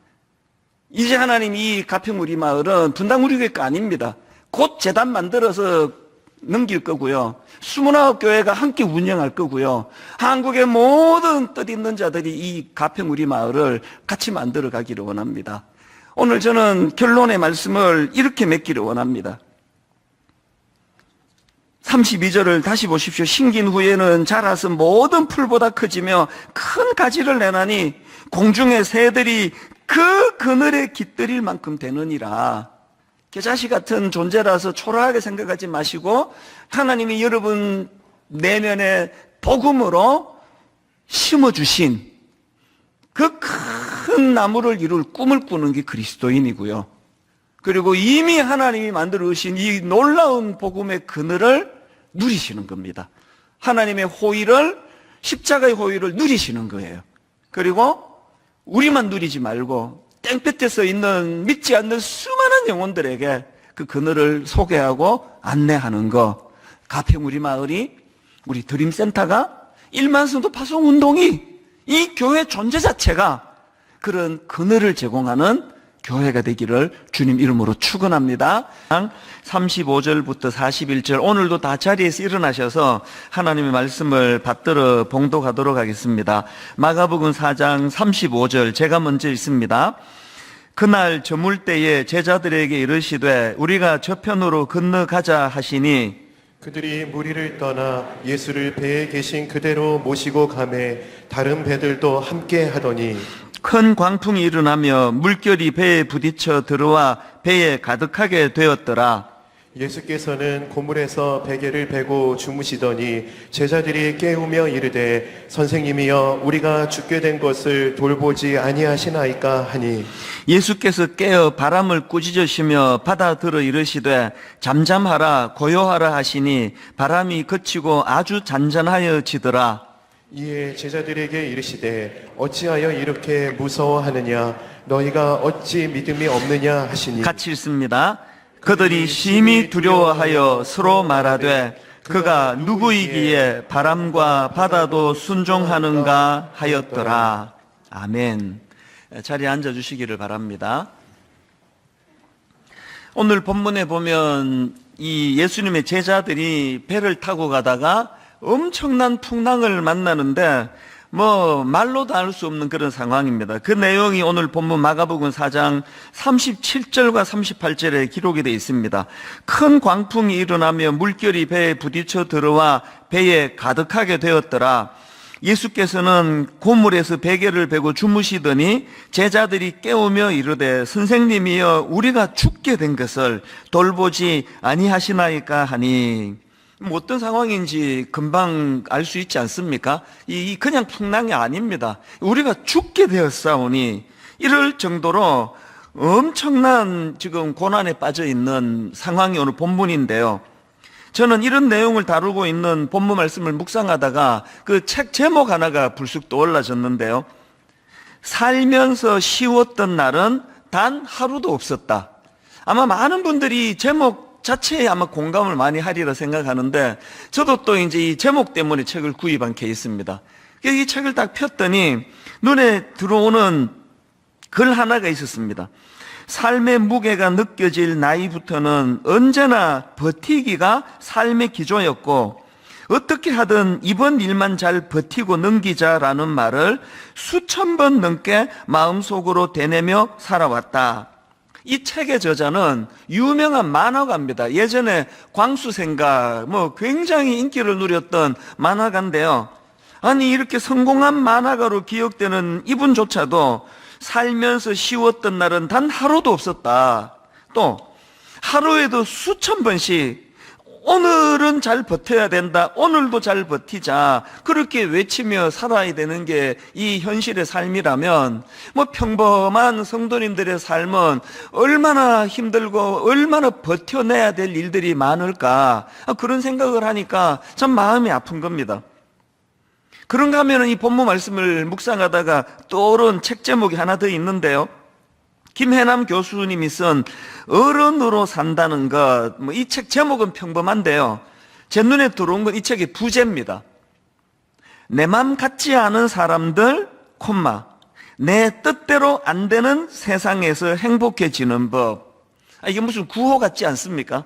[SPEAKER 1] 이제 하나님 이 가평 우리 마을은 분당 우리 교회가 아닙니다. 곧 재단 만들어서 넘길 거고요. 29교회가 함께 운영할 거고요. 한국의 모든 뜻 있는 자들이 이 가평 우리 마을을 같이 만들어 가기를 원합니다. 오늘 저는 결론의 말씀을 이렇게 맺기를 원합니다. 32절을 다시 보십시오. 심긴 후에는 자라서 모든 풀보다 커지며 큰 가지를 내나니 공중의 새들이 그 그늘에 깃들일 만큼 되느니라. 겨자씨 같은 존재라서 초라하게 생각하지 마시고 하나님이 여러분 내면에 복음으로 심어주신 그 큰 나무를 이룰 꿈을 꾸는 게 그리스도인이고요. 그리고 이미 하나님이 만들어 주신 이 놀라운 복음의 그늘을 누리시는 겁니다. 하나님의 호의를, 십자가의 호의를 누리시는 거예요. 그리고 우리만 누리지 말고 땡볕에 있는 믿지 않는 수많은 영혼들에게 그 그늘을 소개하고 안내하는 거. 가평 우리 마을이, 우리 드림센터가, 일만성도 파송운동이, 이 교회 존재 자체가 그런 그늘을 제공하는 교회가 되기를 주님 이름으로 축원합니다. 35절부터 41절 오늘도 다 자리에서 일어나셔서 하나님의 말씀을 받들어 봉독하도록 하겠습니다. 마가복음 4장 35절 제가 먼저 읽습니다. 그날 저물 때에 제자들에게 이르시되 우리가 저편으로 건너가자 하시니
[SPEAKER 2] 그들이 무리를 떠나 예수를 배에 계신 그대로 모시고 가매 다른 배들도 함께 하더니
[SPEAKER 1] 큰 광풍이 일어나며 물결이 배에 부딪혀 들어와 배에 가득하게 되었더라.
[SPEAKER 2] 예수께서는 고물에서 베개를 베고 주무시더니 제자들이 깨우며 이르되 선생님이여 우리가 죽게 된 것을 돌보지 아니하시나이까 하니
[SPEAKER 1] 예수께서 깨어 바람을 꾸짖으시며 바다 들어 이르시되 잠잠하라 고요하라 하시니 바람이 그치고 아주 잔잔하여지더라.
[SPEAKER 2] 이에 제자들에게 이르시되 어찌하여 이렇게 무서워하느냐 너희가 어찌 믿음이 없느냐 하시니
[SPEAKER 1] 같이 읽습니다. 그들이 심히 두려워하여 서로 말하되 그가 누구이기에 바람과 바다도 순종하는가 하였더라. 아멘. 자리에 앉아주시기를 바랍니다. 오늘 본문에 보면 이 예수님의 제자들이 배를 타고 가다가 엄청난 풍랑을 만나는데 말로도 알 수 없는 그런 상황입니다. 그 내용이 오늘 본문 마가복음 4장 37절과 38절에 기록이 되어 있습니다. 큰 광풍이 일어나며 물결이 배에 부딪혀 들어와 배에 가득하게 되었더라. 예수께서는 고물에서 베개를 베고 주무시더니 제자들이 깨우며 이르되 선생님이여 우리가 죽게 된 것을 돌보지 아니하시나이까 하니 어떤 상황인지 금방 알 수 있지 않습니까? 이 그냥 풍랑이 아닙니다. 우리가 죽게 되었사오니 이럴 정도로 엄청난 지금 고난에 빠져 있는 상황이 오늘 본문인데요. 저는 이런 내용을 다루고 있는 본문 말씀을 묵상하다가 그 책 제목 하나가 불쑥 떠올라졌는데요. 살면서 쉬웠던 날은 단 하루도 없었다. 아마 많은 분들이 제목 자체에 아마 공감을 많이 하리라 생각하는데 저도 또 이제 이 제목 때문에 책을 구입한 케이스입니다. 이 책을 딱 폈더니 눈에 들어오는 글 하나가 있었습니다. 삶의 무게가 느껴질 나이부터는 언제나 버티기가 삶의 기조였고 어떻게 하든 이번 일만 잘 버티고 넘기자라는 말을 수천 번 넘게 마음속으로 되뇌며 살아왔다. 이 책의 저자는 유명한 만화가입니다. 예전에 광수생가 굉장히 인기를 누렸던 만화가인데요. 아니 이렇게 성공한 만화가로 기억되는 이분조차도 살면서 쉬웠던 날은 단 하루도 없었다. 또 하루에도 수천 번씩 오늘은 잘 버텨야 된다. 오늘도 잘 버티자. 그렇게 외치며 살아야 되는 게 이 현실의 삶이라면 평범한 성도님들의 삶은 얼마나 힘들고 얼마나 버텨내야 될 일들이 많을까. 그런 생각을 하니까 참 마음이 아픈 겁니다. 그런가 하면 이 본문 말씀을 묵상하다가 떠오른 책 제목이 하나 더 있는데요. 김해남 교수님이 쓴 어른으로 산다는 것, 이 책 제목은 평범한데요. 제 눈에 들어온 건 이 책의 부제입니다. 내 맘 같지 않은 사람들, 내 뜻대로 안 되는 세상에서 행복해지는 법. 이게 무슨 구호 같지 않습니까?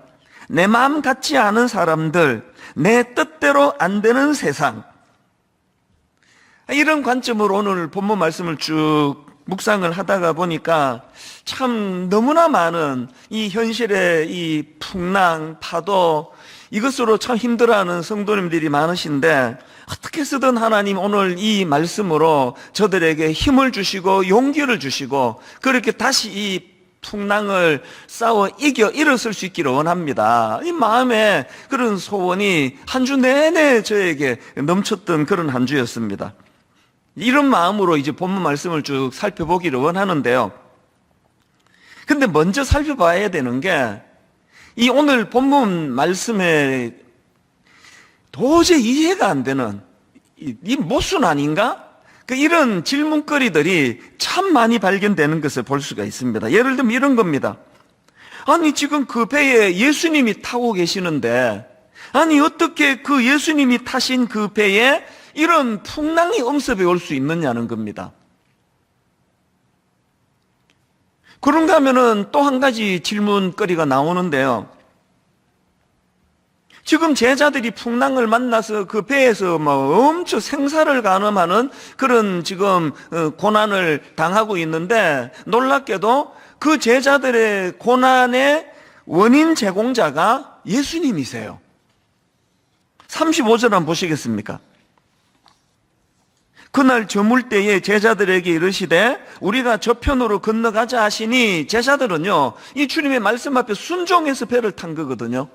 [SPEAKER 1] 내 맘 같지 않은 사람들, 내 뜻대로 안 되는 세상. 이런 관점으로 오늘 본문 말씀을 쭉 묵상을 하다가 보니까 참 너무나 많은 이 현실의 이 풍랑, 파도, 이것으로 참 힘들어하는 성도님들이 많으신데 어떻게 쓰든 하나님 오늘 이 말씀으로 저들에게 힘을 주시고 용기를 주시고 그렇게 다시 이 풍랑을 싸워 이겨 일어설 수 있기를 원합니다. 이 마음에 그런 소원이 한 주 내내 저에게 넘쳤던 그런 한 주였습니다. 이런 마음으로 이제 본문 말씀을 쭉 살펴보기를 원하는데요. 근데 먼저 살펴봐야 되는 게 이 오늘 본문 말씀에 도저히 이해가 안 되는 이 모순 아닌가? 이런 질문거리들이 참 많이 발견되는 것을 볼 수가 있습니다. 예를 들면 이런 겁니다. 아니 지금 그 배에 예수님이 타고 계시는데 아니 어떻게 그 예수님이 타신 그 배에 이런 풍랑이 엄습해 올 수 있느냐는 겁니다. 그런가 하면은 또 한 가지 질문거리가 나오는데요. 지금 제자들이 풍랑을 만나서 그 배에서 엄청 생사를 가늠하는 그런 지금 고난을 당하고 있는데 놀랍게도 그 제자들의 고난의 원인 제공자가 예수님이세요. 35절 한번 보시겠습니까? 그날 저물 때에 제자들에게 이르시되 우리가 저편으로 건너가자 하시니 제자들은요 이 주님의 말씀 앞에 순종해서 배를 탄 거거든요.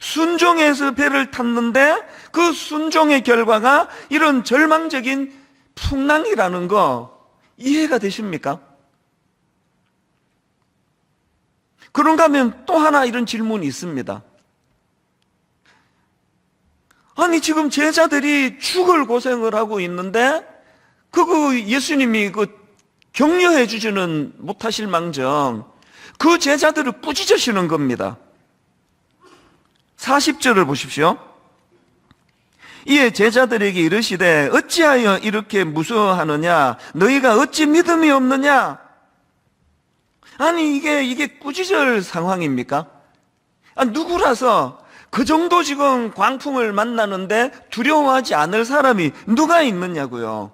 [SPEAKER 1] 순종해서 배를 탔는데 그 순종의 결과가 이런 절망적인 풍랑이라는 거 이해가 되십니까? 그런가 하면 또 하나 이런 질문이 있습니다. 아니 지금 제자들이 죽을 고생을 하고 있는데 예수님이 격려해 주지는 못하실 망정 그 제자들을 꾸짖으시는 겁니다. 40절을 보십시오. 이에 제자들에게 이르시되 어찌하여 이렇게 무서워하느냐 너희가 어찌 믿음이 없느냐. 아니 이게 꾸짖을 상황입니까? 누구라서 그 정도 지금 광풍을 만나는데 두려워하지 않을 사람이 누가 있느냐고요.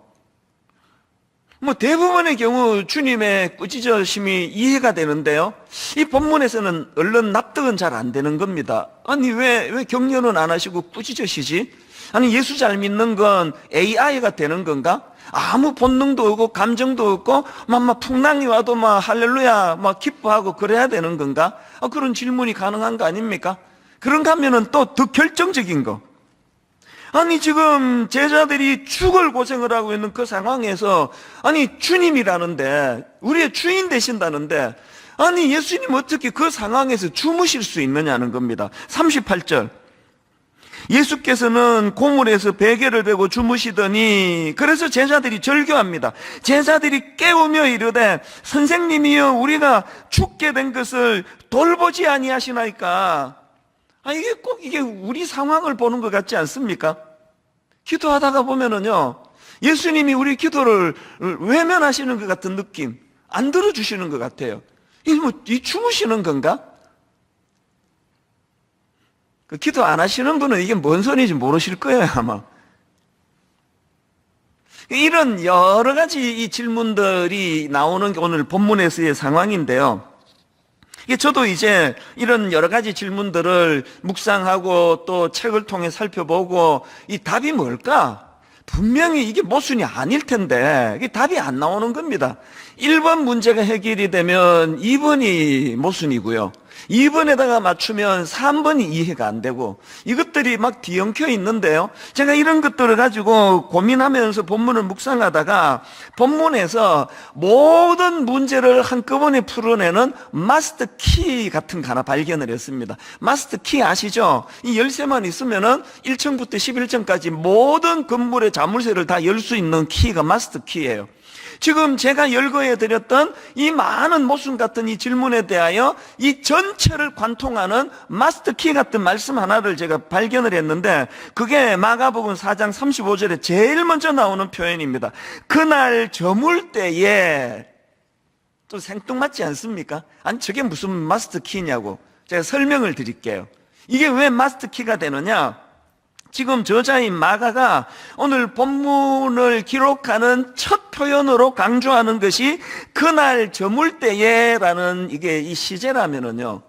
[SPEAKER 1] 대부분의 경우 주님의 꾸짖으심이 이해가 되는데요. 이 본문에서는 얼른 납득은 잘 안 되는 겁니다. 아니 왜 격려는 안 하시고 꾸짖으시지? 아니 예수 잘 믿는 건 AI가 되는 건가? 아무 본능도 없고 감정도 없고 막 풍랑이 와도 막 할렐루야 막 기뻐하고 그래야 되는 건가? 그런 질문이 가능한 거 아닙니까? 그런가 하면은 또 더 결정적인 거. 아니 지금 제자들이 죽을 고생을 하고 있는 그 상황에서 아니 주님이라는데 우리의 주인 되신다는데 아니 예수님 어떻게 그 상황에서 주무실 수 있느냐는 겁니다. 38절 예수께서는 고물에서 베개를 베고 주무시더니 그래서 제자들이 절규합니다. 제자들이 깨우며 이르되 선생님이여 우리가 죽게 된 것을 돌보지 아니하시나이까. 이게 꼭 우리 상황을 보는 것 같지 않습니까? 기도하다가 보면은요, 예수님이 우리 기도를 외면하시는 것 같은 느낌, 안 들어주시는 것 같아요. 이 주무시는 건가? 기도 안 하시는 분은 이게 뭔 소리인지 모르실 거예요, 아마. 이런 여러 가지 이 질문들이 나오는 게 오늘 본문에서의 상황인데요. 저도 이제 이런 여러 가지 질문들을 묵상하고 또 책을 통해 살펴보고 이 답이 뭘까? 분명히 이게 모순이 아닐 텐데 이게 답이 안 나오는 겁니다. 1번 문제가 해결이 되면 2번이 모순이고요. 2번에다가 맞추면 3번이 이해가 안 되고 이것들이 막 뒤엉켜 있는데요. 제가 이런 것들을 가지고 고민하면서 본문을 묵상하다가 본문에서 모든 문제를 한꺼번에 풀어내는 마스터 키 같은 거 하나 발견을 했습니다. 마스터 키 아시죠? 이 열쇠만 있으면은 1층부터 11층까지 모든 건물의 자물쇠를 다 열 수 있는 키가 마스터 키예요. 지금 제가 열거해 드렸던 이 많은 모순 같은 이 질문에 대하여 이 전체를 관통하는 마스터 키 같은 말씀 하나를 제가 발견을 했는데 그게 마가복음 4장 35절에 제일 먼저 나오는 표현입니다. 그날 저물 때에 또 생뚱맞지 않습니까? 아니 저게 무슨 마스터 키냐고 제가 설명을 드릴게요. 이게 왜 마스터 키가 되느냐? 지금 저자인 마가가 오늘 본문을 기록하는 첫 표현으로 강조하는 것이 그날 저물 때에 라는 이게 이 시제라면은요.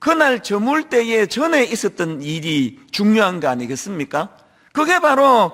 [SPEAKER 1] 그날 저물 때에 전에 있었던 일이 중요한 거 아니겠습니까? 그게 바로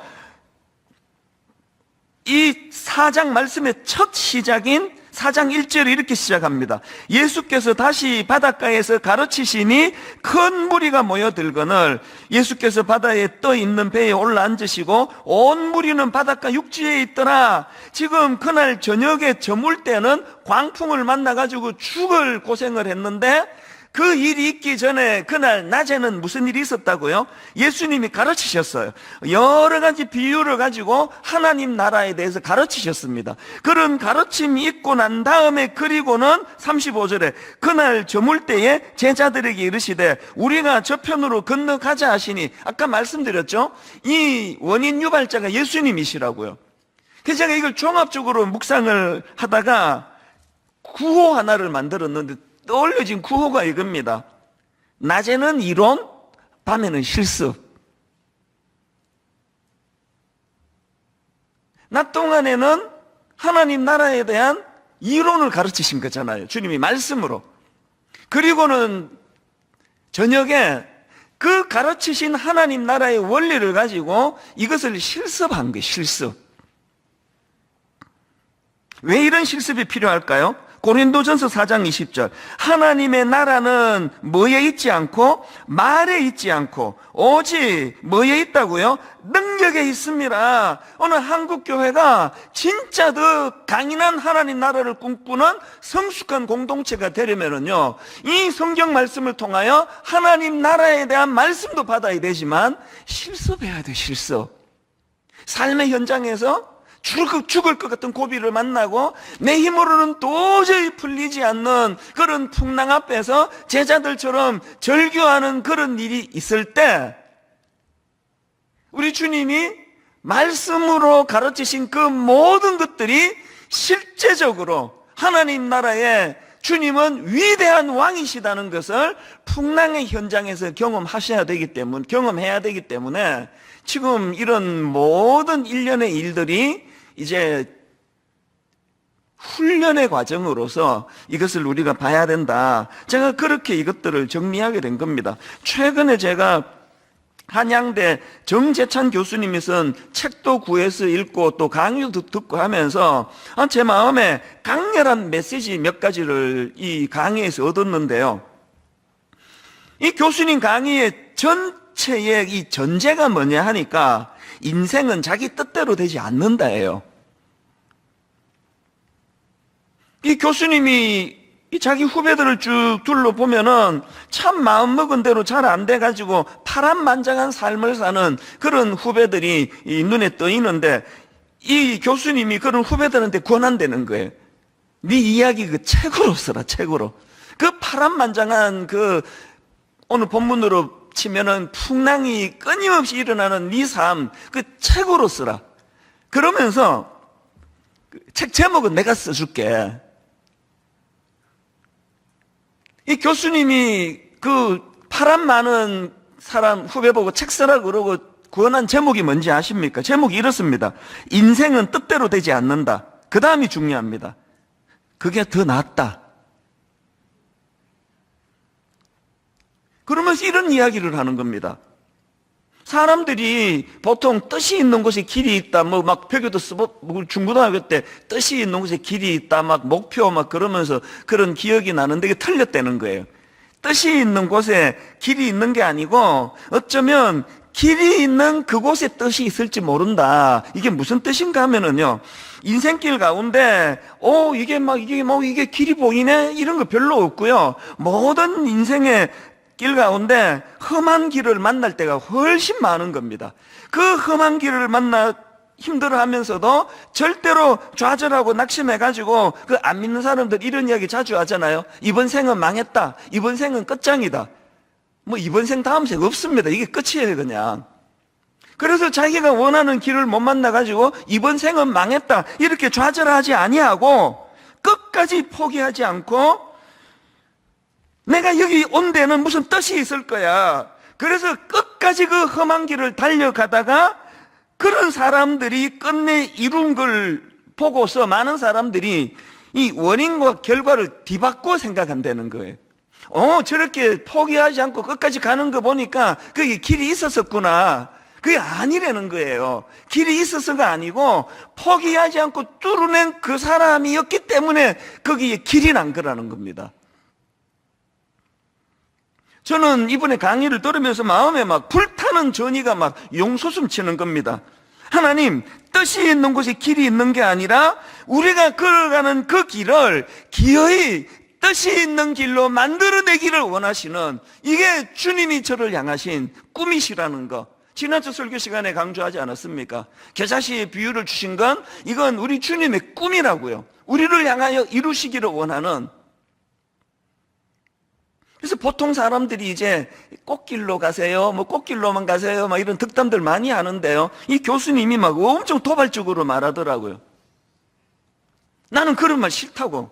[SPEAKER 1] 이 4장 말씀의 첫 시작인 4장 1절이 이렇게 시작합니다. 예수께서 다시 바닷가에서 가르치시니 큰 무리가 모여들거늘 예수께서 바다에 떠 있는 배에 올라앉으시고 온 무리는 바닷가 육지에 있더라. 지금 그날 저녁에 저물 때는 광풍을 만나가지고 죽을 고생을 했는데 그 일이 있기 전에 그날 낮에는 무슨 일이 있었다고요? 예수님이 가르치셨어요. 여러 가지 비유를 가지고 하나님 나라에 대해서 가르치셨습니다. 그런 가르침이 있고 난 다음에 그리고는 35절에 그날 저물 때에 제자들에게 이르시되 우리가 저편으로 건너가자 하시니 아까 말씀드렸죠? 이 원인 유발자가 예수님이시라고요. 그래서 제가 이걸 종합적으로 묵상을 하다가 구호 하나를 만들었는데 떠올려진 구호가 이겁니다. 낮에는 이론, 밤에는 실습. 낮 동안에는 하나님 나라에 대한 이론을 가르치신 거잖아요. 주님이 말씀으로. 그리고는 저녁에 그 가르치신 하나님 나라의 원리를 가지고 이것을 실습한 거예요. 실습. 왜 이런 실습이 필요할까요? 고린도전서 4장 20절 하나님의 나라는 뭐에 있지 않고 말에 있지 않고 오직 뭐에 있다고요? 능력에 있습니다. 오늘 한국교회가 진짜 더 강인한 하나님 나라를 꿈꾸는 성숙한 공동체가 되려면요 이 성경 말씀을 통하여 하나님 나라에 대한 말씀도 받아야 되지만 실습해야 돼. 실습. 삶의 현장에서 죽을 것 같은 고비를 만나고 내 힘으로는 도저히 풀리지 않는 그런 풍랑 앞에서 제자들처럼 절규하는 그런 일이 있을 때 우리 주님이 말씀으로 가르치신 그 모든 것들이 실제적으로 하나님 나라에 주님은 위대한 왕이시다는 것을 풍랑의 현장에서 경험해야 되기 때문에 지금 이런 모든 일련의 일들이 이제 훈련의 과정으로서 이것을 우리가 봐야 된다. 제가 그렇게 이것들을 정리하게 된 겁니다. 최근에 제가 한양대 정재찬 교수님이 쓴 책도 구해서 읽고 또 강의도 듣고 하면서 제 마음에 강렬한 메시지 몇 가지를 이 강의에서 얻었는데요. 이 교수님 강의의 전체의 이 전제가 뭐냐 하니까 인생은 자기 뜻대로 되지 않는다예요. 이 교수님이 이 자기 후배들을 쭉 둘러보면은 참 마음먹은 대로 잘 안 돼가지고 파란만장한 삶을 사는 그런 후배들이 이 눈에 떠있는데 이 교수님이 그런 후배들한테 권한다는 거예요. 네 이야기 그 책으로 써라. 책으로. 그 파란만장한 그 오늘 본문으로 치면은 풍랑이 끊임없이 일어나는 네 삶, 그 책으로 쓰라. 그러면서 책 제목은 내가 써줄게. 이 교수님이 그 파란 많은 사람 후배 보고 책 쓰라 그러고 구원한 제목이 뭔지 아십니까? 제목이 이렇습니다. 인생은 뜻대로 되지 않는다. 그 다음이 중요합니다. 그게 더 낫다. 그러면서 이런 이야기를 하는 겁니다. 사람들이 보통 뜻이 있는 곳에 길이 있다, 막 표기도 쓰고, 중고등학교 때 뜻이 있는 곳에 길이 있다, 막 목표 막 그러면서 그런 기억이 나는데 이게 틀렸다는 거예요. 뜻이 있는 곳에 길이 있는 게 아니고 어쩌면 길이 있는 그곳에 뜻이 있을지 모른다. 이게 무슨 뜻인가 하면은요, 인생길 가운데, 이게 길이 보이네? 이런 거 별로 없고요. 모든 인생의 길 가운데 험한 길을 만날 때가 훨씬 많은 겁니다. 그 험한 길을 만나 힘들어하면서도 절대로 좌절하고 낙심해가지고 그 안 믿는 사람들 이런 이야기 자주 하잖아요. 이번 생은 망했다. 이번 생은 끝장이다. 이번 생 다음 생 없습니다. 이게 끝이에요 그냥. 그래서 자기가 원하는 길을 못 만나가지고 이번 생은 망했다 이렇게 좌절하지 아니하고 끝까지 포기하지 않고 내가 여기 온 데는 무슨 뜻이 있을 거야. 그래서 끝까지 그 험한 길을 달려가다가 그런 사람들이 끝내 이룬 걸 보고서 많은 사람들이 이 원인과 결과를 뒤바꿔 생각한다는 거예요. 저렇게 포기하지 않고 끝까지 가는 거 보니까 그게 길이 있었었구나. 그게 아니라는 거예요. 길이 있어서가 아니고 포기하지 않고 뚫어낸 그 사람이었기 때문에 거기에 길이 난 거라는 겁니다. 저는 이번에 강의를 들으면서 마음에 막 불타는 전의가 막 용솟음 치는 겁니다. 하나님, 뜻이 있는 곳에 길이 있는 게 아니라 우리가 걸어가는 그 길을 기어이 뜻이 있는 길로 만들어내기를 원하시는, 이게 주님이 저를 향하신 꿈이시라는 거. 지난주 설교 시간에 강조하지 않았습니까? 겨자씨의 비유를 주신 건 이건 우리 주님의 꿈이라고요. 우리를 향하여 이루시기를 원하는. 그래서 보통 사람들이 이제 꽃길로 가세요, 뭐 꽃길로만 가세요, 막 이런 덕담들 많이 하는데요. 이 교수님이 막 엄청 도발적으로 말하더라고요. 나는 그런 말 싫다고.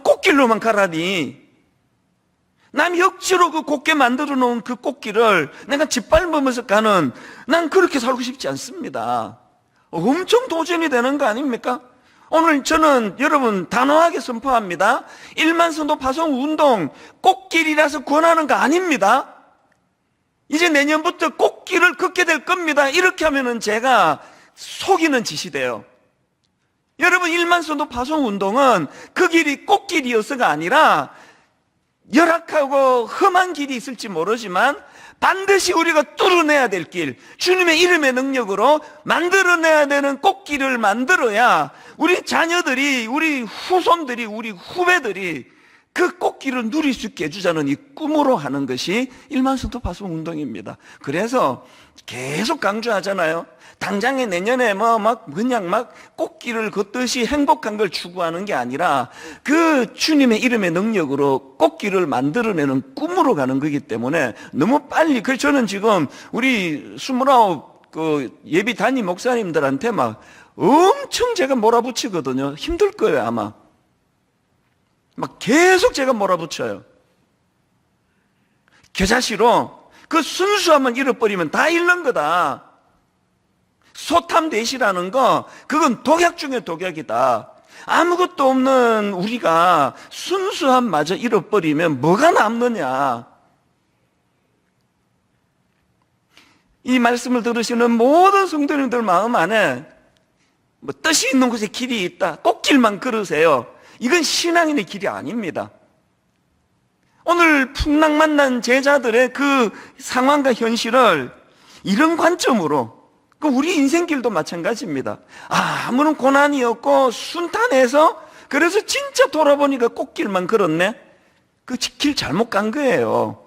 [SPEAKER 1] 꽃길로만 가라니. 남이 억지로 그 곱게 만들어 놓은 그 꽃길을 내가 짓밟으면서 가는, 난 그렇게 살고 싶지 않습니다. 엄청 도전이 되는 거 아닙니까? 오늘 저는 여러분 단호하게 선포합니다. 1만 성도 파송 운동 꽃길이라서 권하는 거 아닙니다. 이제 내년부터 꽃길을 걷게 될 겁니다. 이렇게 하면은 제가 속이는 짓이 돼요. 여러분, 1만 성도 파송 운동은 그 길이 꽃길이어서가 아니라 열악하고 험한 길이 있을지 모르지만 반드시 우리가 뚫어내야 될 길, 주님의 이름의 능력으로 만들어내야 되는 꽃길을 만들어야 우리 자녀들이, 우리 후손들이, 우리 후배들이 그 꽃길을 누릴 수 있게 해주자는 이 꿈으로 하는 것이 1만 성도 파송 운동입니다. 그래서 계속 강조하잖아요. 당장에 내년에 그냥 꽃길을 걷듯이 행복한 걸 추구하는 게 아니라 그 주님의 이름의 능력으로 꽃길을 만들어내는 꿈으로 가는 거기 때문에 너무 빨리, 그래서 저는 지금 우리 29 그 예비 담임 목사님들한테 막 엄청 제가 몰아붙이거든요. 힘들 거예요, 아마. 막 계속 제가 몰아붙여요. 겨자씨로 그 순수함을 잃어버리면 다 잃는 거다. 소탐대시라는 거, 그건 독약 중에 독약이다. 아무것도 없는 우리가 순수함마저 잃어버리면 뭐가 남느냐. 이 말씀을 들으시는 모든 성도님들 마음 안에 뜻이 있는 곳에 길이 있다. 꽃길만 걸으세요. 이건 신앙인의 길이 아닙니다. 오늘 풍랑 만난 제자들의 그 상황과 현실을 이런 관점으로, 우리 인생길도 마찬가지입니다. 아무런 고난이 없고 순탄해서, 그래서 진짜 돌아보니까 꽃길만 걸었네. 그 길 잘못 간 거예요.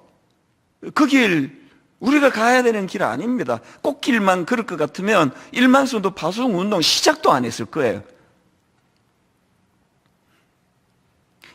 [SPEAKER 1] 그 길 우리가 가야 되는 길 아닙니다. 꽃길만 걸을 것 같으면 1만 성도 파송 운동 시작도 안 했을 거예요.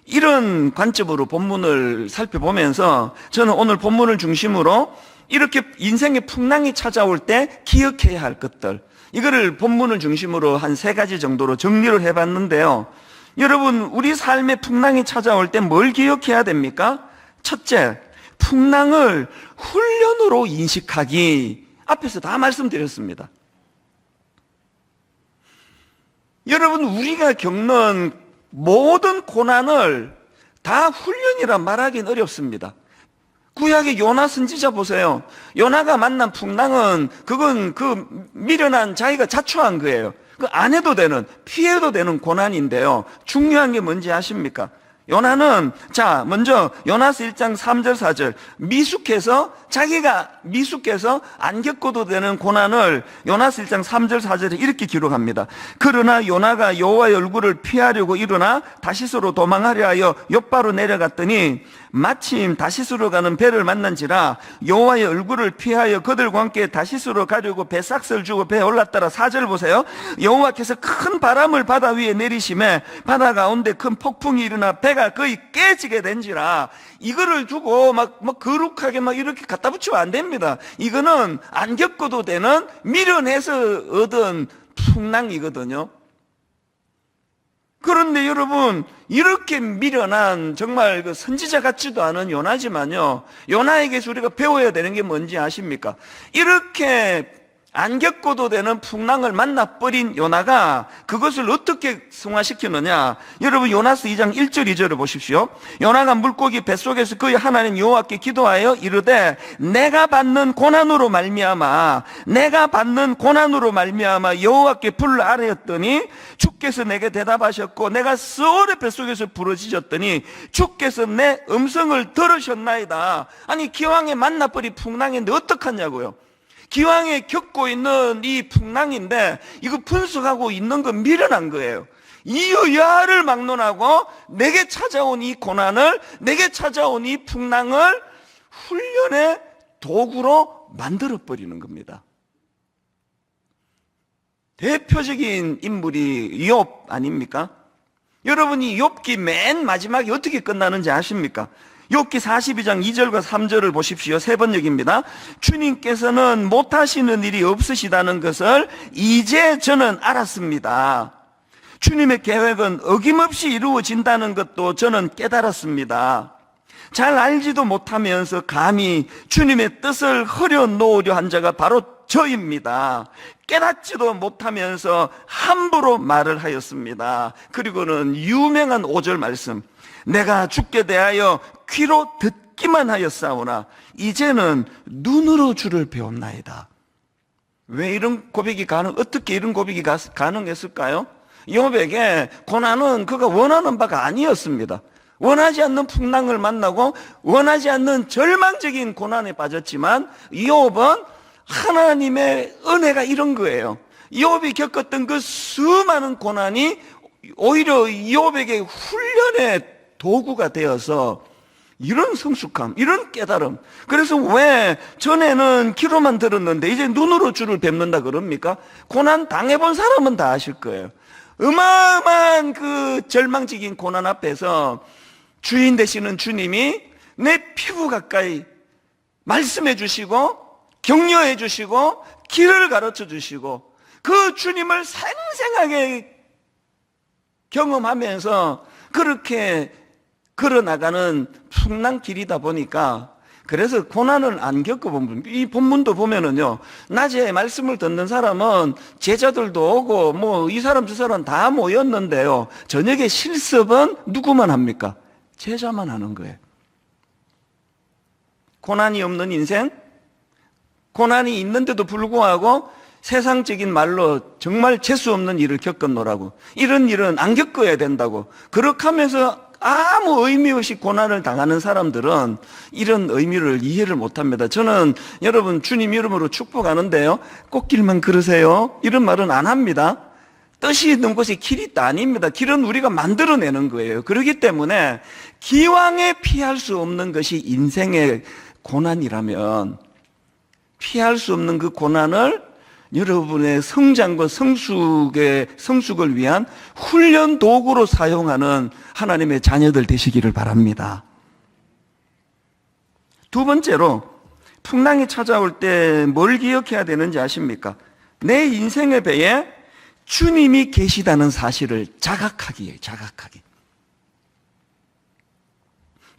[SPEAKER 1] 이런 관점으로 본문을 살펴보면서 저는 오늘 본문을 중심으로 이렇게 인생의 풍랑이 찾아올 때 기억해야 할 것들, 이거를 본문을 중심으로 한 3가지 정도로 정리를 해봤는데요. 여러분, 우리 삶의 풍랑이 찾아올 때 뭘 기억해야 됩니까? 첫째, 풍랑을 훈련으로 인식하기. 앞에서 다 말씀드렸습니다. 여러분, 우리가 겪는 모든 고난을 다 훈련이라 말하기는 어렵습니다. 구약의 요나 선지자 보세요. 요나가 만난 풍랑은 그건 그 미련한 자기가 자초한 거예요. 그 안 해도 되는, 피해도 되는 고난인데요. 중요한 게 뭔지 아십니까? 요나는, 자, 먼저 요나서 1장 3절 4절, 자기가 미숙해서 안 겪어도 되는 고난을 요나서 1장 3절 4절에 이렇게 기록합니다. 그러나 요나가 여호와의 얼굴을 피하려고 일어나 다시스로 도망하려 하여 욥바로 내려갔더니 마침 다시스로 가는 배를 만난지라 여호와의 얼굴을 피하여 그들과 함께 다시스로 가려고 배삭스를 주고 배에 올랐더라. 4절 보세요. 여호와께서 큰 바람을 바다 위에 내리심에 바다 가운데 큰 폭풍이 일어나 배가 거의 깨지게 된지라. 이거를 두고 거룩하게 이렇게 갖다 붙이면 안 됩니다. 이거는 안 겪어도 되는 미련해서 얻은 풍랑이거든요. 그런데 여러분, 이렇게 미련한 정말 그 선지자 같지도 않은 요나지만요, 요나에게서 우리가 배워야 되는 게 뭔지 아십니까? 이렇게 안 겪어도 되는 풍랑을 만나버린 요나가 그것을 어떻게 승화시키느냐. 여러분 요나서 2장 1절 2절을 보십시오. 요나가 물고기 뱃속에서 그의 하나님 여호와께 기도하여 이르되 내가 받는 고난으로 말미암아 여호와께 불러 아뢰었더니 주께서 내게 대답하셨고 내가 스올의 뱃속에서 부르짖었더니 주께서 내 음성을 들으셨나이다. 아니 기왕에 만나버린 풍랑인데 어떡하냐고요. 기왕에 겪고 있는 이 풍랑인데 이거 분석하고 있는 거 미련한 거예요. 이유야를 막론하고 내게 찾아온 이 고난을, 내게 찾아온 이 풍랑을 훈련의 도구로 만들어버리는 겁니다. 대표적인 인물이 욥 아닙니까? 여러분이 욥기 맨 마지막에 어떻게 끝나는지 아십니까? 욥기 42장 2절과 3절을 보십시오. 세 번역입니다. 주님께서는 못하시는 일이 없으시다는 것을 이제 저는 알았습니다. 주님의 계획은 어김없이 이루어진다는 것도 저는 깨달았습니다. 잘 알지도 못하면서 감히 주님의 뜻을 흐려놓으려 한 자가 바로 저입니다. 깨닫지도 못하면서 함부로 말을 하였습니다. 그리고는 유명한 5절 말씀. 내가 주께 대하여 귀로 듣기만 하였사오나 이제는 눈으로 주를 배웠나이다. 왜 이런 고백이 어떻게 이런 고백이 가능했을까요? 욥에게 고난은 그가 원하는 바가 아니었습니다. 원하지 않는 풍랑을 만나고 원하지 않는 절망적인 고난에 빠졌지만 욥은 하나님의 은혜가 이런 거예요. 욥이 겪었던 그 수많은 고난이 오히려 욥에게 훈련의 도구가 되어서 이런 성숙함, 이런 깨달음. 그래서 왜 전에는 귀로만 들었는데 이제 눈으로 주를 뵙는다 그럽니까? 고난 당해본 사람은 다 아실 거예요. 어마어마한 그 절망적인 고난 앞에서 주인 되시는 주님이 내 피부 가까이 말씀해 주시고 격려해 주시고 길을 가르쳐 주시고 그 주님을 생생하게 경험하면서 그렇게 걸어나가는 풍랑길이다 보니까 그래서 고난을 안 겪어본 분, 이 본문도 보면은요, 낮에 말씀을 듣는 사람은 제자들도 오고 뭐 이 사람 저 사람 다 모였는데요, 저녁에 실습은 누구만 합니까? 제자만 하는 거예요. 고난이 없는 인생, 고난이 있는데도 불구하고 세상적인 말로 정말 재수 없는 일을 겪었노라고, 이런 일은 안 겪어야 된다고, 그렇게 하면서 아무 의미 없이 고난을 당하는 사람들은 이런 의미를 이해를 못합니다. 저는 여러분 주님 이름으로 축복하는데요, 꽃길만 걸으세요 이런 말은 안 합니다. 뜻이 있는 곳에 길이 있다 아닙니다. 길은 우리가 만들어내는 거예요. 그렇기 때문에 기왕에 피할 수 없는 것이 인생의 고난이라면 피할 수 없는 그 고난을 여러분의 성장과 성숙을 위한 훈련 도구로 사용하는 하나님의 자녀들 되시기를 바랍니다. 두 번째로, 풍랑이 찾아올 때 뭘 기억해야 되는지 아십니까? 내 인생의 배에 주님이 계시다는 사실을 자각하기예요. 자각하기.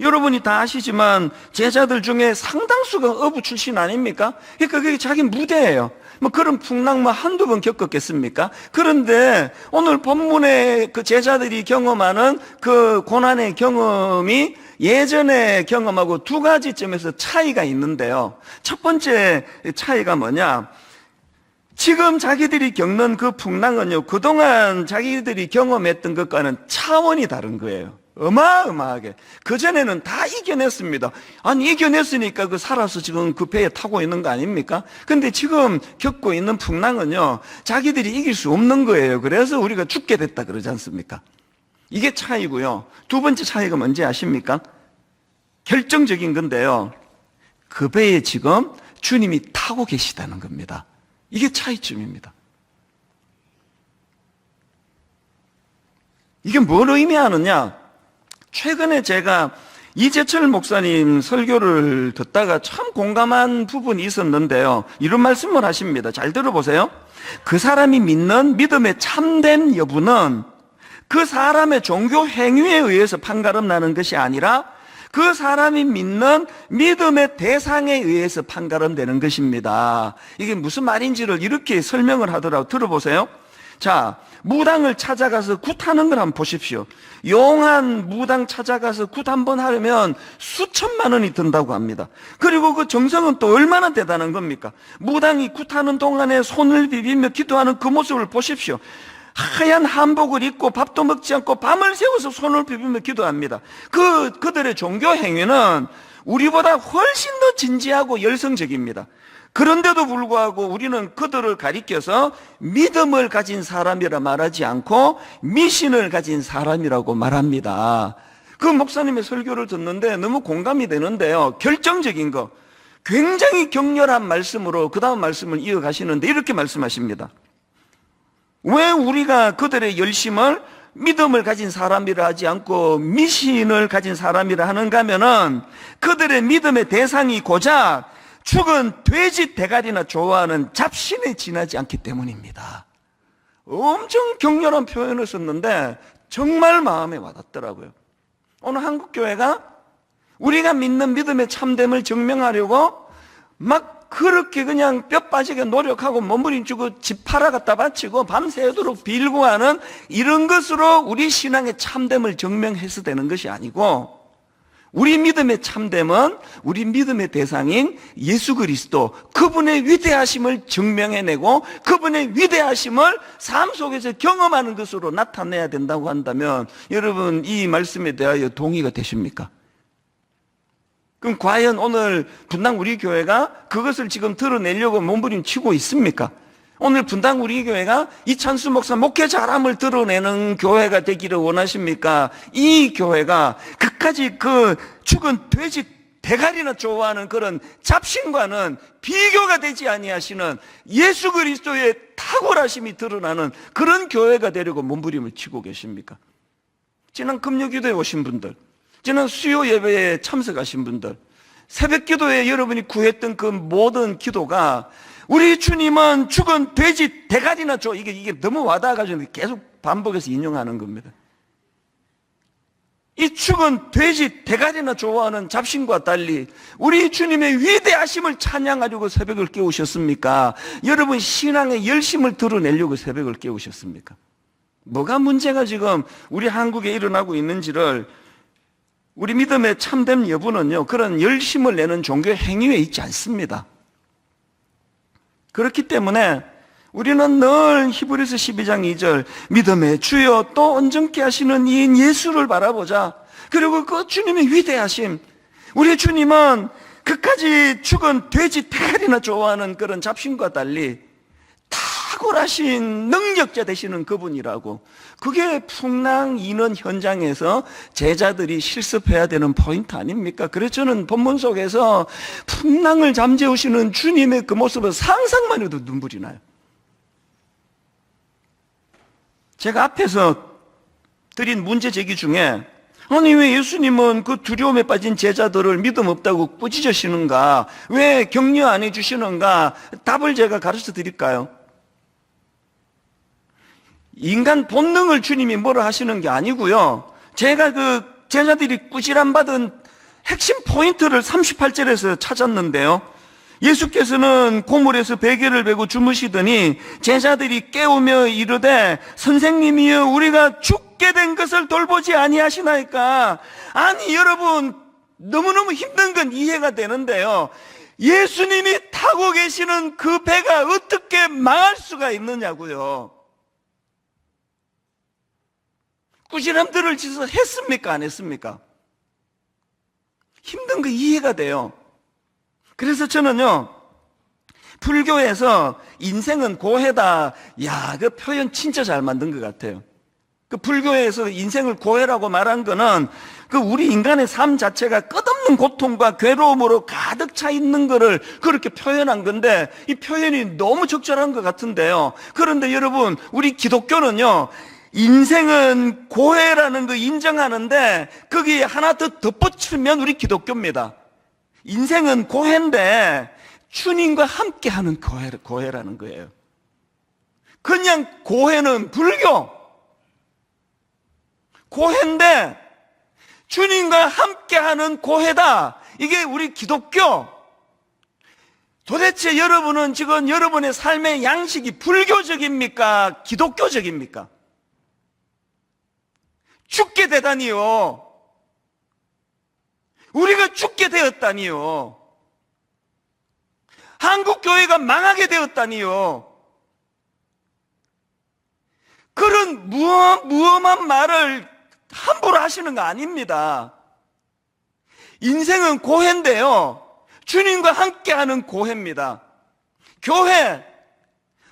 [SPEAKER 1] 여러분이 다 아시지만 제자들 중에 상당수가 어부 출신 아닙니까? 그러니까 그게 자기 무대예요. 뭐 그런 풍랑 한두 번 겪었겠습니까? 그런데 오늘 본문에 그 제자들이 경험하는 그 고난의 경험이 예전의 경험하고 두 가지 점에서 차이가 있는데요. 첫 번째 차이가 뭐냐? 지금 자기들이 겪는 그 풍랑은요, 그동안 자기들이 경험했던 것과는 차원이 다른 거예요. 어마어마하게. 그전에는 다 이겨냈습니다. 아니, 이겨냈으니까 살아서 지금 그 배에 타고 있는 거 아닙니까? 근데 지금 겪고 있는 풍랑은요, 자기들이 이길 수 없는 거예요. 그래서 우리가 죽게 됐다 그러지 않습니까? 이게 차이고요. 두 번째 차이가 뭔지 아십니까? 결정적인 건데요, 그 배에 지금 주님이 타고 계시다는 겁니다. 이게 차이점입니다. 이게 뭘 의미하느냐? 최근에 제가 이재철 목사님 설교를 듣다가 참 공감한 부분이 있었는데요, 이런 말씀을 하십니다. 잘 들어보세요. 그 사람이 믿는 믿음의 참된 여부는 그 사람의 종교 행위에 의해서 판가름 나는 것이 아니라 그 사람이 믿는 믿음의 대상에 의해서 판가름되는 것입니다. 이게 무슨 말인지를 이렇게 설명을 하더라고. 들어보세요. 자, 무당을 찾아가서 굿하는 걸 한번 보십시오. 용한 무당 찾아가서 굿 한번 하려면 수천만 원이 든다고 합니다. 그리고 그 정성은 또 얼마나 대단한 겁니까? 무당이 굿하는 동안에 손을 비비며 기도하는 그 모습을 보십시오. 하얀 한복을 입고 밥도 먹지 않고 밤을 새워서 손을 비비며 기도합니다. 그들의 종교 행위는 우리보다 훨씬 더 진지하고 열성적입니다. 그런데도 불구하고 우리는 그들을 가리켜서 믿음을 가진 사람이라 말하지 않고 미신을 가진 사람이라고 말합니다. 그 목사님의 설교를 듣는데 너무 공감이 되는데요. 결정적인 거, 굉장히 격렬한 말씀으로 그 다음 말씀을 이어가시는데 이렇게 말씀하십니다. 왜 우리가 그들의 열심을 믿음을 가진 사람이라 하지 않고 미신을 가진 사람이라 하는가 하면은 그들의 믿음의 대상이 고작 죽은 돼지 대가리나 좋아하는 잡신에 지나지 않기 때문입니다. 엄청 격렬한 표현을 썼는데 정말 마음에 와닿더라고요. 오늘 한국교회가 우리가 믿는 믿음의 참됨을 증명하려고 막 그렇게 그냥 뼈 빠지게 노력하고 몸부림치고 집 팔아 갖다 바치고 밤새도록 빌고 하는 이런 것으로 우리 신앙의 참됨을 증명해서 되는 것이 아니고, 우리 믿음의 참됨은 우리 믿음의 대상인 예수 그리스도, 그분의 위대하심을 증명해내고 그분의 위대하심을 삶 속에서 경험하는 것으로 나타내야 된다고 한다면 여러분 이 말씀에 대하여 동의가 되십니까? 그럼 과연 오늘 분당 우리 교회가 그것을 지금 드러내려고 몸부림치고 있습니까? 오늘 분당 우리 교회가 이찬수 목사 목회 잘함을 드러내는 교회가 되기를 원하십니까? 이 교회가 그까지 그 죽은 돼지 대가리나 좋아하는 그런 잡신과는 비교가 되지 아니하시는 예수 그리스도의 탁월하심이 드러나는 그런 교회가 되려고 몸부림을 치고 계십니까? 지난 금요기도에 오신 분들, 지난 수요 예배에 참석하신 분들, 새벽 기도에 여러분이 구했던 그 모든 기도가 우리 주님은 죽은 돼지 대가리나 줘. 이게 너무 와닿아가지고 계속 반복해서 인용하는 겁니다. 이 죽은 돼지 대가리나 좋아하는 잡신과 달리 우리 주님의 위대하심을 찬양하려고 새벽을 깨우셨습니까? 여러분 신앙의 열심을 드러내려고 새벽을 깨우셨습니까? 뭐가 문제가 지금 우리 한국에 일어나고 있는지를, 우리 믿음의 참된 여부는요, 그런 열심을 내는 종교 행위에 있지 않습니다. 그렇기 때문에 우리는 늘 히브리서 12장 2절 믿음의 주여 또 온전케 하시는 이인 예수를 바라보자. 그리고 그 주님의 위대하심, 우리 주님은 그까지 죽은 돼지 대가리나 좋아하는 그런 잡신과 달리 탁월하신 능력자 되시는 그분이라고. 그게 풍랑 인원 현장에서 제자들이 실습해야 되는 포인트 아닙니까? 그래서 저는 본문 속에서 풍랑을 잠재우시는 주님의 그 모습을 상상만 해도 눈물이 나요. 제가 앞에서 드린 문제 제기 중에, 아니 왜 예수님은 그 두려움에 빠진 제자들을 믿음 없다고 꾸짖으시는가, 왜 격려 안 해주시는가, 답을 제가 가르쳐 드릴까요? 인간 본능을 주님이 뭐라 하시는 게 아니고요, 제가 그 제자들이 꾸지람 받은 핵심 포인트를 38절에서 찾았는데요, 예수께서는 고물에서 베개를 베고 주무시더니 제자들이 깨우며 이르되 선생님이여 우리가 죽게 된 것을 돌보지 아니하시나이까. 아니 여러분, 너무너무 힘든 건 이해가 되는데요, 예수님이 타고 계시는 그 배가 어떻게 망할 수가 있느냐고요. 꾸지람들을 짓어 했습니까? 안 했습니까? 힘든 거 이해가 돼요. 그래서 저는요, 불교에서 인생은 고해다, 야, 그 표현 진짜 잘 만든 것 같아요. 그 불교에서 인생을 고해라고 말한 거는 그 우리 인간의 삶 자체가 끝없는 고통과 괴로움으로 가득 차 있는 거를 그렇게 표현한 건데, 이 표현이 너무 적절한 것 같은데요. 그런데 여러분, 우리 기독교는요, 인생은 고해라는 거 인정하는데 거기에 하나 더 덧붙이면 우리 기독교입니다. 인생은 고해인데 주님과 함께하는 고해라는 거예요. 그냥 고해는 불교. 고해인데 주님과 함께하는 고해다. 이게 우리 기독교. 도대체 여러분은 지금 여러분의 삶의 양식이 불교적입니까? 기독교적입니까? 죽게 되다니요. 우리가 죽게 되었다니요. 한국교회가 망하게 되었다니요. 그런 무엄한 말을 함부로 하시는 거 아닙니다. 인생은 고해인데요. 주님과 함께하는 고해입니다. 교회,